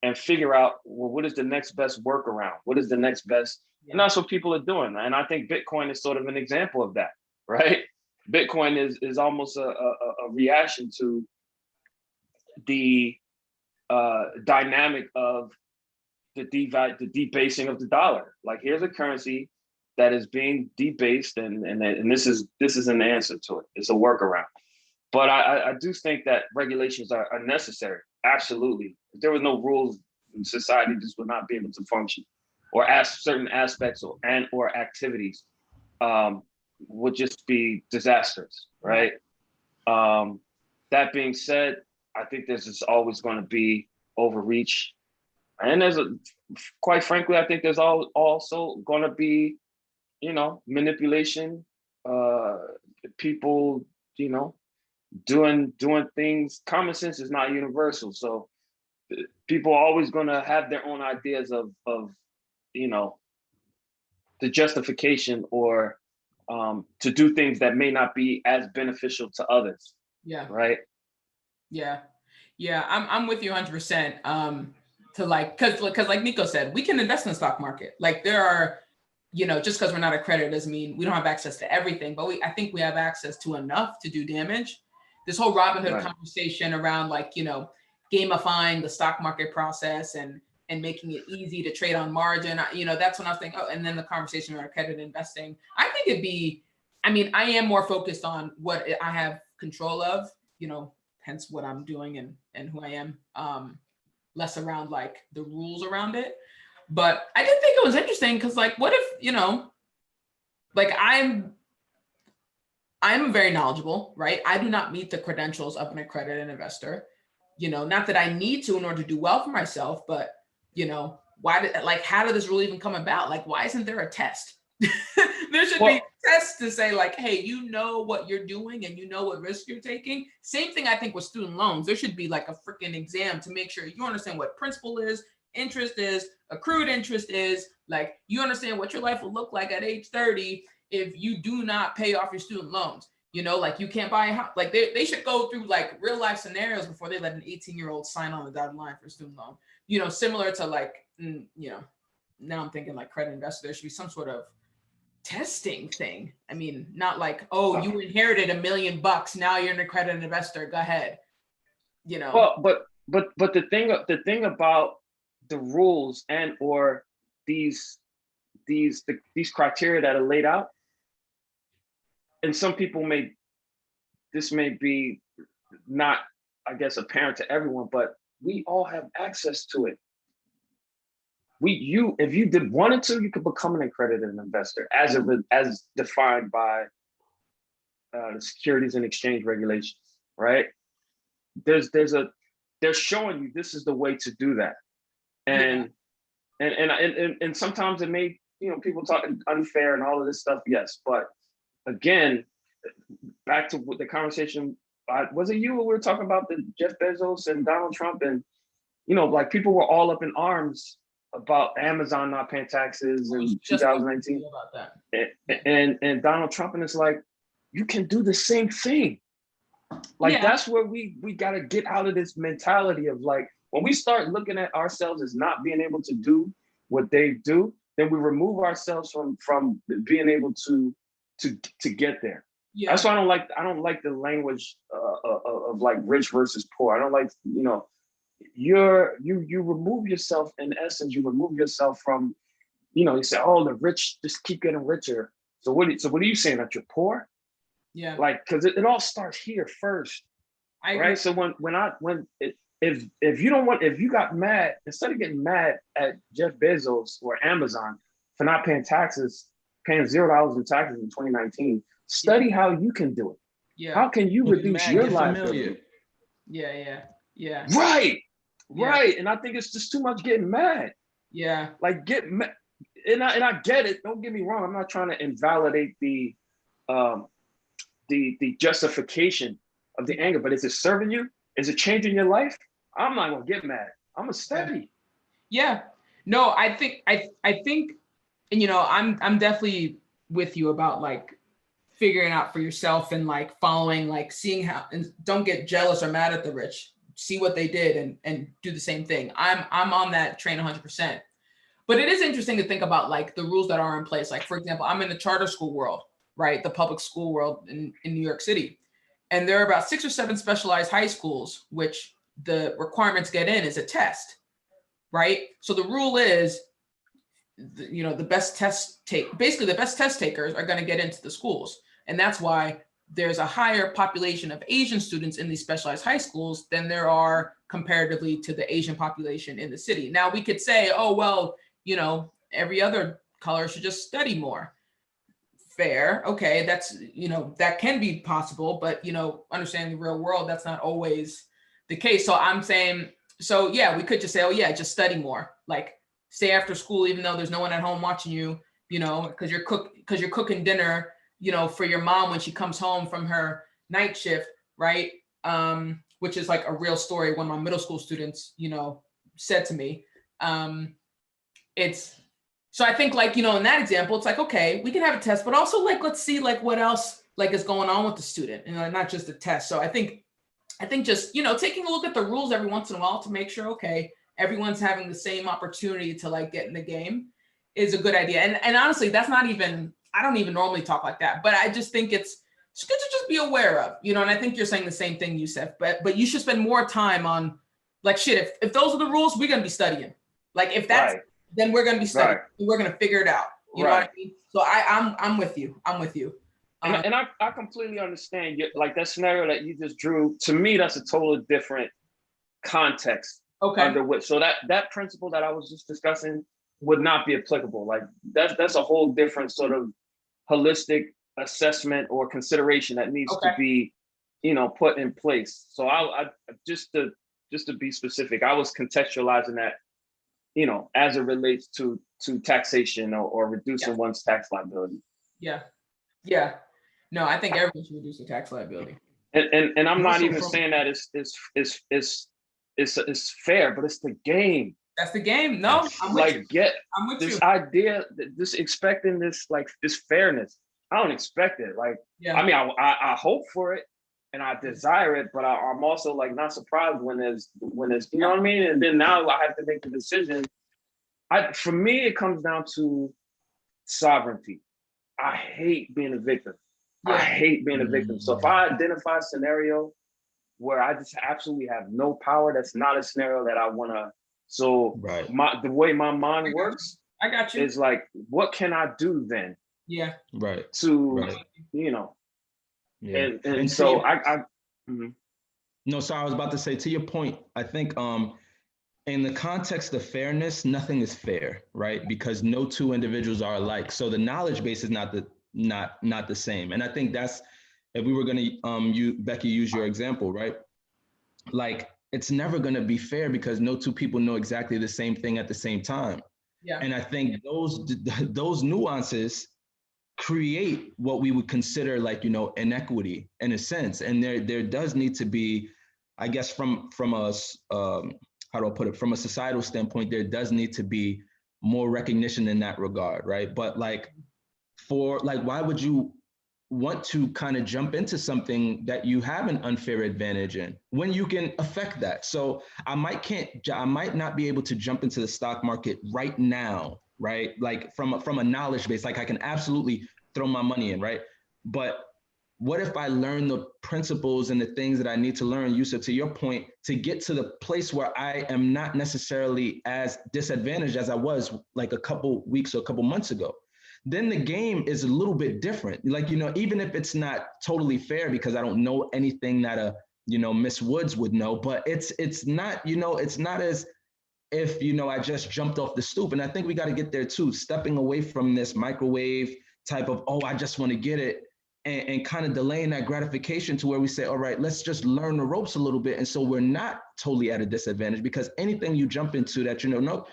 and figure out, well, what is the next best workaround? What is the next best? And that's what people are doing. And I think Bitcoin is sort of an example of that, right? Bitcoin is almost a reaction to the dynamic of the debasing of the dollar. Like here's a currency that is being debased, and this is an answer to it. It's a workaround. But I do think that regulations are necessary. Absolutely. If there was no rules, society just would not be able to function, or certain aspects or activities would just be disastrous, right? That being said, I think there's just always going to be overreach, and quite frankly, I think there's also going to be, manipulation, people, doing things. Common sense is not universal, so people are always going to have their own ideas of the justification, or to do things that may not be as beneficial to others. Yeah. Right. Yeah. I'm with you 100%. To because like Nico said, we can invest in the stock market. Like there are, just because we're not accredited doesn't mean we don't have access to everything, but I think we have access to enough to do damage. This whole Robinhood conversation around gamifying the stock market process and making it easy to trade on margin, that's when I was thinking, and then the conversation around accredited investing. I think I am more focused on what I have control of, hence what I'm doing and who I am, less around the rules around it. But I did think it was interesting because what if, I'm very knowledgeable, right? I do not meet the credentials of an accredited investor, not that I need to in order to do well for myself, but, how did this rule even come about? Why isn't there a test? There should be tests to say hey, what you're doing and what risk you're taking. Same thing I think with student loans. There should be a freaking exam to make sure you understand what principal is, interest is, accrued interest is, you understand what your life will look like at age 30 if you do not pay off your student loans. You can't buy a house. They should go through real life scenarios before they let an 18-year-old sign on the dotted line for a student loan. Similar to now I'm thinking credit investor, there should be some sort of testing thing. I mean, not you inherited $1 million, now you're an accredited investor, go ahead. Well, but the thing about the rules and or these criteria that are laid out, and some people this may be not, I guess, apparent to everyone, but we all have access to it. If you wanted to, you could become an accredited investor as defined by the Securities and Exchange regulations, right? They're showing you this is the way to do that, and sometimes it may, people talk unfair and all of this stuff, yes, but again, back to the conversation, was it you when we were talking about the Jeff Bezos and Donald Trump, and people were all up in arms about Amazon not paying taxes in 2019, about that. And Donald Trump, and it's you can do the same thing. That's where we got to get out of this mentality of when we start looking at ourselves as not being able to do what they do, then we remove ourselves from being able to get there. Yeah. That's why I don't like the language of rich versus poor. I don't like, you remove yourself, in essence, you remove yourself from, you say, oh, the rich just keep getting richer. So what are you saying, that you're poor? Yeah. Because it all starts here first. Right. So if you got mad, instead of getting mad at Jeff Bezos or Amazon for not paying taxes, paying $0 in taxes in 2019, study how you can do it. Yeah. How can you reduce your liability? Yeah. Right. And I think it's just too much getting mad. Yeah. Get mad. And I get it. Don't get me wrong. I'm not trying to invalidate the justification of the anger, but is it serving you? Is it changing your life? I'm not gonna get mad. I'm gonna study. Yeah. No, I think, and I'm definitely with you about figuring out for yourself and following, seeing how, and don't get jealous or mad at the rich. See what they did and do the same thing. I'm on that train 100%. But it is interesting to think about the rules that are in place. For example, I'm in the charter school world, right? The public school world in New York City. And there are about 6 or 7 specialized high schools, which the requirements get in is a test, right? So the rule is, the best test takers are going to get into the schools. And that's why there's a higher population of Asian students in these specialized high schools than there are comparatively to the Asian population in the city. Now we could say, oh, well, you know, every other color should just study more. Fair. Okay. That's, you know, that can be possible, but, you know, understanding the real world, that's not always the case. So I'm saying, so yeah, we could just say, oh yeah, just study more, like stay after school, even though there's no one at home watching you, you know, because you're cooking dinner, you know, for your mom when she comes home from her night shift, right? Which is like a real story. One of my middle school students, you know, said to me, it's, so I think like, you know, in that example, it's like, okay, we can have a test, but also like, let's see like what else like is going on with the student, you know, not just a test. So I think just, you know, taking a look at the rules every once in a while to make sure, okay, everyone's having the same opportunity to like get in the game is a good idea. And honestly, that's not even, I don't even normally talk like that, but I just think it's good to just be aware of, you know, and I think you're saying the same thing, Yusef, but you should spend more time on like, shit, if those are the rules, we're going to be studying. Like if that's, then we're going to be studying. Right. We're going to figure it out. You know what I mean? So I'm with you. I'm with you. And I completely understand like that scenario that you just drew. To me, that's a totally different context under which. So that principle that I was just discussing would not be applicable. Like that's a whole different sort of holistic assessment or consideration that needs to be, you know, put in place. So I just to be specific, I was contextualizing that, you know, as it relates to taxation or reducing one's tax liability. Yeah. No, I think everyone should reduce the tax liability. And I'm not even saying that it's fair, but it's the game. That's the game. No, I'm with you. I'm with this idea, this expecting this like this fairness. I don't expect it. Like, I mean, I hope for it and I desire it, but I'm also like not surprised when there's you know what I mean. And then now I have to make the decision. For me, it comes down to sovereignty. I hate being a victim. I hate being a victim. So if I identify a scenario where I just absolutely have no power, that's not a scenario that I want to. So the way my mind works, I got you. Is like, what can I do then? Yeah. Right. To you know. Yeah. And so No, so I was about to say, to your point, I think in the context of fairness, nothing is fair, right? Because no two individuals are alike. So the knowledge base is not the same. And I think that's, if we were going to Becky, use your example, right? Like it's never going to be fair because no two people know exactly the same thing at the same time. Yeah. And I think those nuances create what we would consider like, you know, inequity in a sense. And there does need to be, I guess, from us, how do I put it? From a societal standpoint, there does need to be more recognition in that regard, right? But like, why would you want to kind of jump into something that you have an unfair advantage in when you can affect that? So I might not be able to jump into the stock market right now, right? Like from a knowledge base, like I can absolutely throw my money in, right? But what if I learn the principles and the things that I need to learn, Yusuf, to your point, to get to the place where I am not necessarily as disadvantaged as I was like a couple weeks or a couple months ago? Then the game is a little bit different. Like, you know, even if it's not totally fair because I don't know anything that Miss Woods would know, but it's not, you know, it's not as if, you know, I just jumped off the stoop. And I think we got to get there too, stepping away from this microwave type of, I just want to get it, and kind of delaying that gratification to where we say, all right, let's just learn the ropes a little bit. And so we're not totally at a disadvantage, because anything you jump into that, you know, no,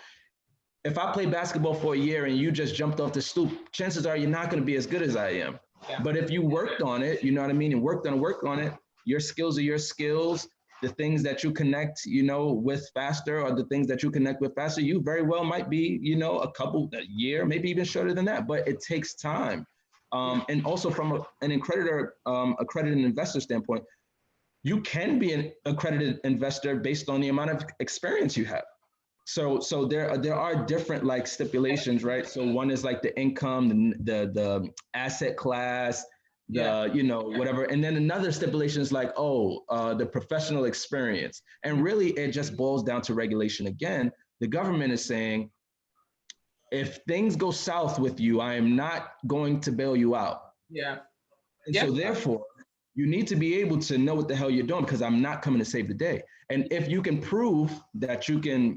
if I play basketball for a year and you just jumped off the stoop, chances are you're not going to be as good as I am. Yeah. But if you worked on it, you know what I mean, and worked on it, your skills are your skills. The things that you connect, you know, with faster, or the things that you connect with faster, you very well might be, you know, a year, maybe even shorter than that, but it takes time. And also from an accredited investor standpoint, you can be an accredited investor based on the amount of experience you have. So there are different like stipulations, right? So one is like the income, the asset class, you know, whatever. And then another stipulation is like, the professional experience. And really it just boils down to regulation. Again, the government is saying, if things go south with you, I am not going to bail you out. Yeah. And so therefore, You need to be able to know what the hell you're doing, because I'm not coming to save the day. And if you can prove that you can,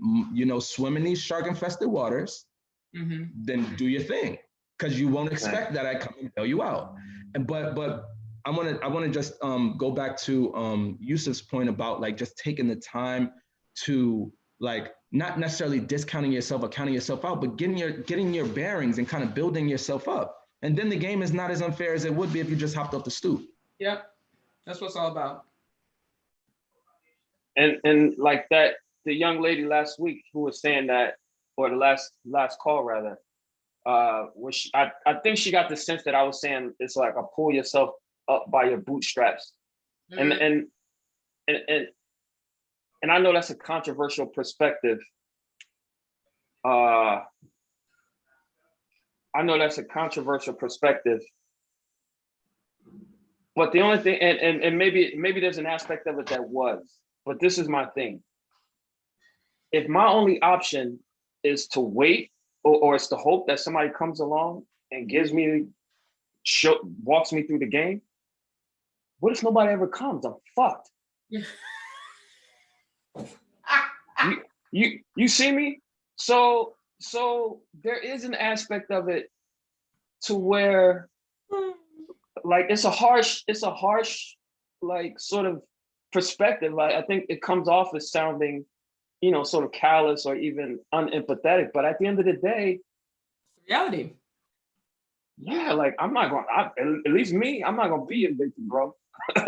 swim in these shark-infested waters, then do your thing, because you won't expect that I come and bail you out. But I want to just go back to Yusuf's point about like just taking the time to like not necessarily discounting yourself or counting yourself out, but getting your bearings and kind of building yourself up. And then the game is not as unfair as it would be if you just hopped off the stoop. Yep, that's what it's all about. And like that, the young lady last week who was saying that, or the last call rather, which I think she got the sense that I was saying it's like a pull yourself up by your bootstraps, and I know that's a controversial perspective. But the only thing, and maybe there's an aspect of it that was, but this is my thing. If my only option is to wait, or it's to hope that somebody comes along and walks me through the game, what if nobody ever comes? I'm fucked. You see me? So there is an aspect of it to where like it's a harsh like sort of perspective. Like I think it comes off as sounding, sort of callous or even unempathetic. But at the end of the day, reality. Yeah, like I'm not going. At least me, I'm not gonna be a victim, bro.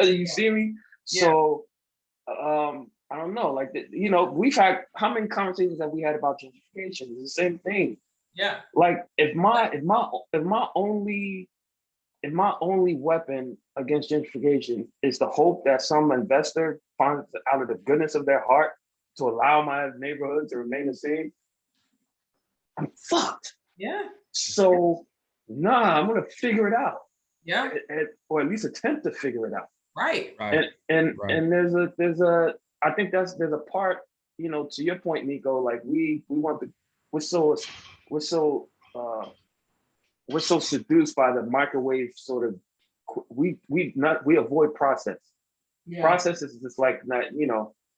You see me? Yeah. So, I don't know. Like, we've had how many conversations that we had about gentrification? It's the same thing. Yeah. Like, if my only weapon against gentrification is the hope that some investor finds out of the goodness of their heart to allow my neighborhood to remain the same, I'm fucked. Yeah. So, I'm gonna figure it out. Yeah. Or at least attempt to figure it out. Right. And there's I think there's a part, to your point, Nico, like we're so seduced by the microwave sort of, we avoid process. Yeah. Process is just like, not,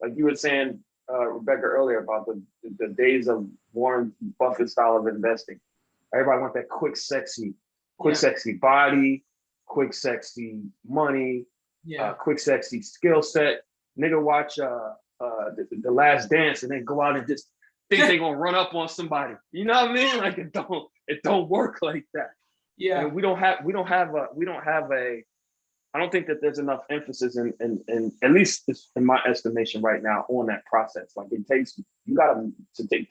like you were saying, Rebecca, earlier about the days of Warren Buffett style of investing. Everybody wants that quick, sexy body, quick, sexy money, quick, sexy skill set. Nigga watch the Last Dance and then go out and just think they're gonna run up on somebody. You know what I mean? Like it don't work like that. Yeah. And I don't think that there's enough emphasis in at least in my estimation right now on that process. Like it takes, to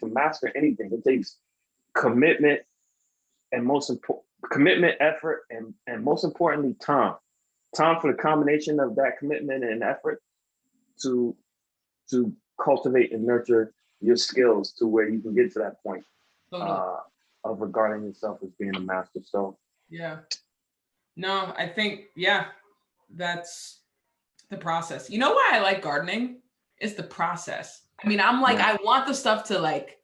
master anything, it takes commitment and commitment, effort, and most importantly, time for the combination of that commitment and effort to cultivate and nurture your skills to where you can get to that point of regarding yourself as being a master. So I think that's the process. You know why I like gardening? It's the process. I mean, I'm like, I want the stuff to like,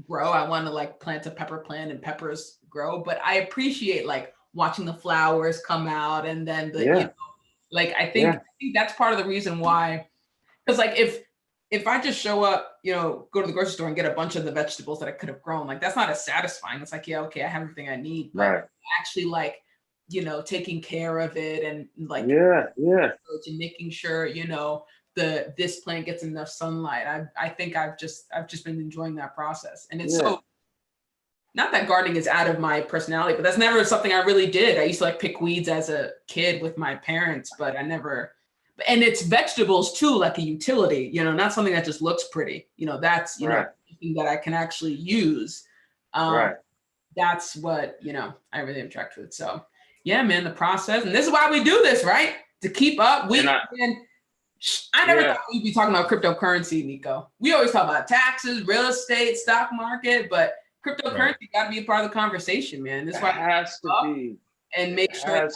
grow. I want to like plant a pepper plant and peppers grow, but I appreciate like watching the flowers come out and then I think that's part of the reason why, because like if I just show up, go to the grocery store and get a bunch of the vegetables that I could have grown, like that's not as satisfying. It's like, I have everything I need, but actually like, taking care of it and like, and making sure, this plant gets enough sunlight. I think I've just been enjoying that process. And it's so, not that gardening is out of my personality, but that's never something I really did. I used to like pick weeds as a kid with my parents, but and it's vegetables too, like a utility, not something that just looks pretty, that's, something that I can actually use. That's what, I really am attracted with. So yeah, man, the process. And this is why we do this, right? To keep up. I never thought we'd be talking about cryptocurrency, Nico. We always talk about taxes, real estate, stock market, but cryptocurrency got to be a part of the conversation, man. This is why it has to be. And make sure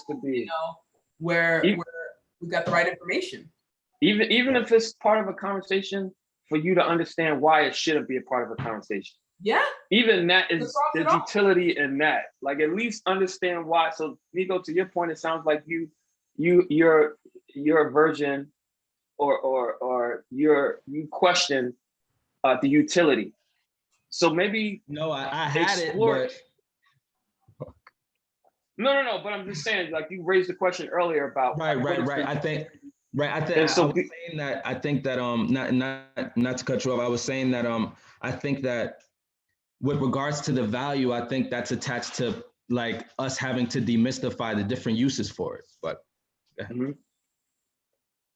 where we got the right information. Even if it's part of a conversation, for you to understand why it shouldn't be a part of a conversation. Yeah. Even that is there's utility in that. Like at least understand why. So Nico, to your point, it sounds like you your version or you question the utility. So maybe no, I had explore, it, but no. But I'm just saying, like you raised the question earlier about right. I so was saying that I think that not to cut you off. I was saying that I think that with regards to the value, I think that's attached to like us having to demystify the different uses for it. But mm-hmm.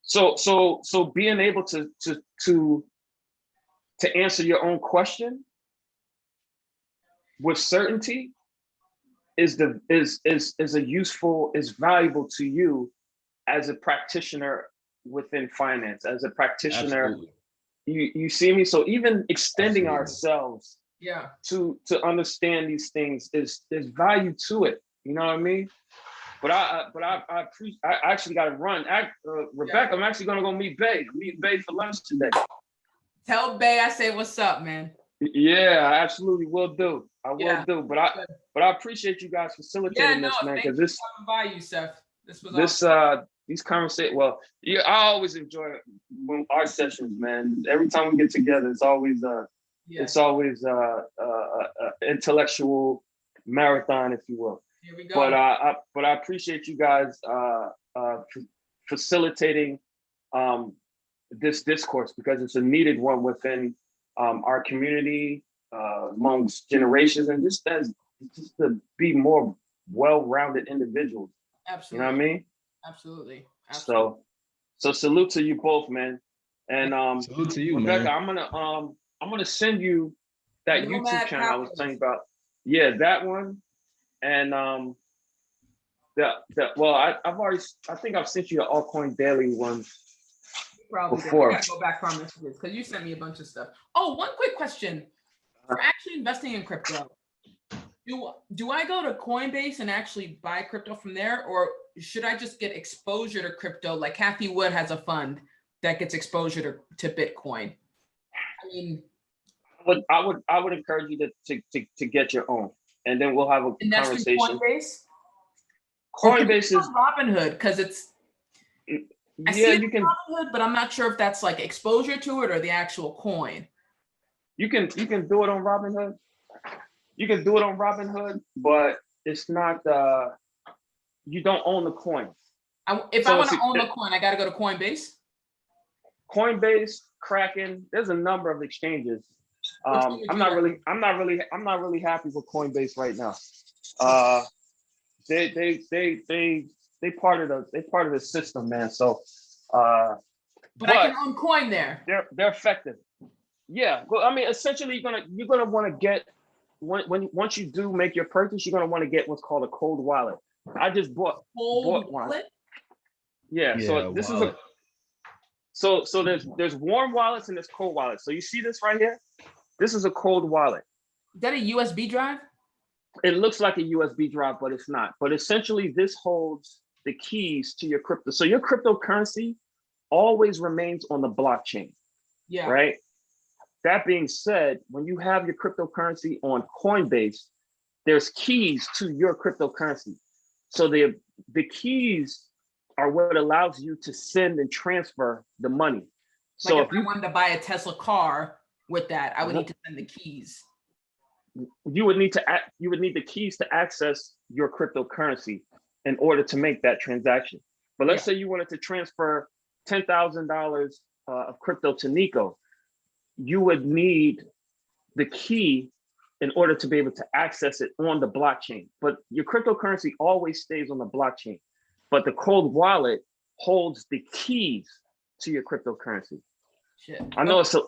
So being able to answer your own question with certainty is valuable to you as a practitioner within finance, as a practitioner. absolutely. You see me? So even extending Absolutely. ourselves Yeah. to understand these things is there's value to it. You know what I mean? But I actually got to run. Rebecca, yeah. I'm actually gonna go meet Bay. Meet Bay for lunch today. Tell Bay I say what's up, man. Yeah, I absolutely will do. I will do. But I appreciate you guys facilitating this, man. Because this coming by, Yusef. This was awesome. These conversations. Well, yeah, I always enjoy our sessions, man. Every time we get together, it's always intellectual marathon, if you will. Here we go. But I appreciate you guys facilitating this discourse because it's a needed one within our community, amongst generations, and just to be more well-rounded individuals. Absolutely. You know what I mean? Absolutely. So salute to you both, man. And salute to you, Rebecca, man. I'm gonna send you that YouTube channel I was telling you about. Yeah, that one. And I think I've sent you the Altcoin Daily one before. I gotta go back from this because you sent me a bunch of stuff. Oh, one quick question. For actually investing in crypto, do I go to Coinbase and actually buy crypto from there, or should I just get exposure to crypto? Like Kathy Wood has a fund that gets exposure to Bitcoin. I mean, I would encourage you to get your own, and then we'll have a conversation. Coinbase? Coinbase is Robinhood because it's. I see it on Robinhood, but I'm not sure if that's like exposure to it or the actual coin. You can do it on Robinhood. You can do it on Robinhood, but it's not. You don't own the coin. If I want to own the coin, I got to go to Coinbase. Coinbase, Kraken. There's a number of exchanges. I'm not really happy with Coinbase right now. They part of the system, man. So, but I can own coin there. They're effective. Yeah, well, I mean, essentially, you're gonna want to get once you do make your purchase, you're gonna want to get what's called a cold wallet. I just bought one. Yeah. So this is so there's warm wallets and there's cold wallets. So you see this right here? This is a cold wallet. Is that a USB drive? It looks like a USB drive, but it's not. But essentially, this holds the keys to your crypto. So your cryptocurrency always remains on the blockchain. Yeah. Right. That being said, when you have your cryptocurrency on Coinbase, there's keys to your cryptocurrency. So the keys are what allows you to send and transfer the money. So if you wanted to buy a Tesla car with that, I would need to send the keys. You would need the keys to access your cryptocurrency in order to make that transaction. But let's say you wanted to transfer $10,000 of crypto to Nico. You would need the key in order to be able to access it on the blockchain. But your cryptocurrency always stays on the blockchain. But the cold wallet holds the keys to your cryptocurrency. Shit. I know it's a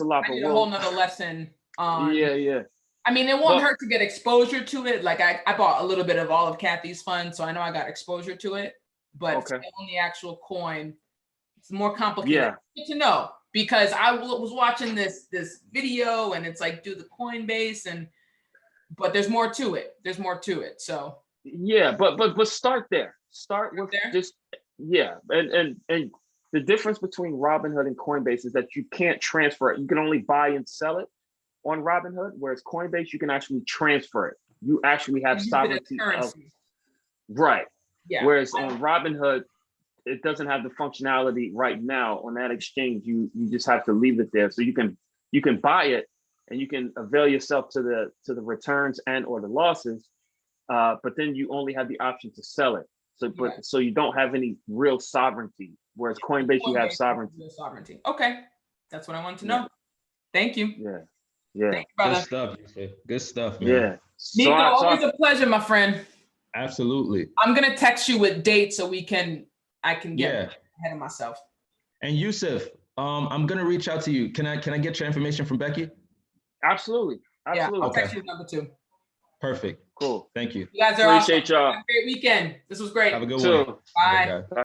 lot, but a whole nother lesson on. Yeah. I mean, it won't hurt to get exposure to it. Like I bought a little bit of all of Kathy's funds, so I know I got exposure to it. But on the actual coin, it's more complicated. Yeah. Good to know because I was watching this video and it's like do the Coinbase but there's more to it. So yeah, but start there. Start with just and the difference between Robinhood and Coinbase is that you can't transfer it. You can only buy and sell it on Robinhood, whereas Coinbase you can actually transfer it. You actually have sovereignty of right. Yeah. Whereas on Robinhood, it doesn't have the functionality right now on that exchange. You just have to leave it there. So you can buy it and you can avail yourself to the returns and or the losses. But then you only have the option to sell it. So you don't have any real sovereignty. Whereas Coinbase, you have sovereignty. Sovereignty. Okay. That's what I wanted to know. Thank you. Yeah. Yeah. Thank you, brother. Good stuff, Yusuf. Good stuff, man. Yeah. Nico, always a pleasure, my friend. Absolutely. I'm gonna text you with dates so I can get ahead of myself. And Yusuf, I'm gonna reach out to you. Can I get your information from Becky? Absolutely. Yeah, I'll text you number 2. Perfect. Cool. Thank you. You guys are Appreciate awesome. y'all. Have a great weekend. This was great. Have a good Too. one. Bye. Bye.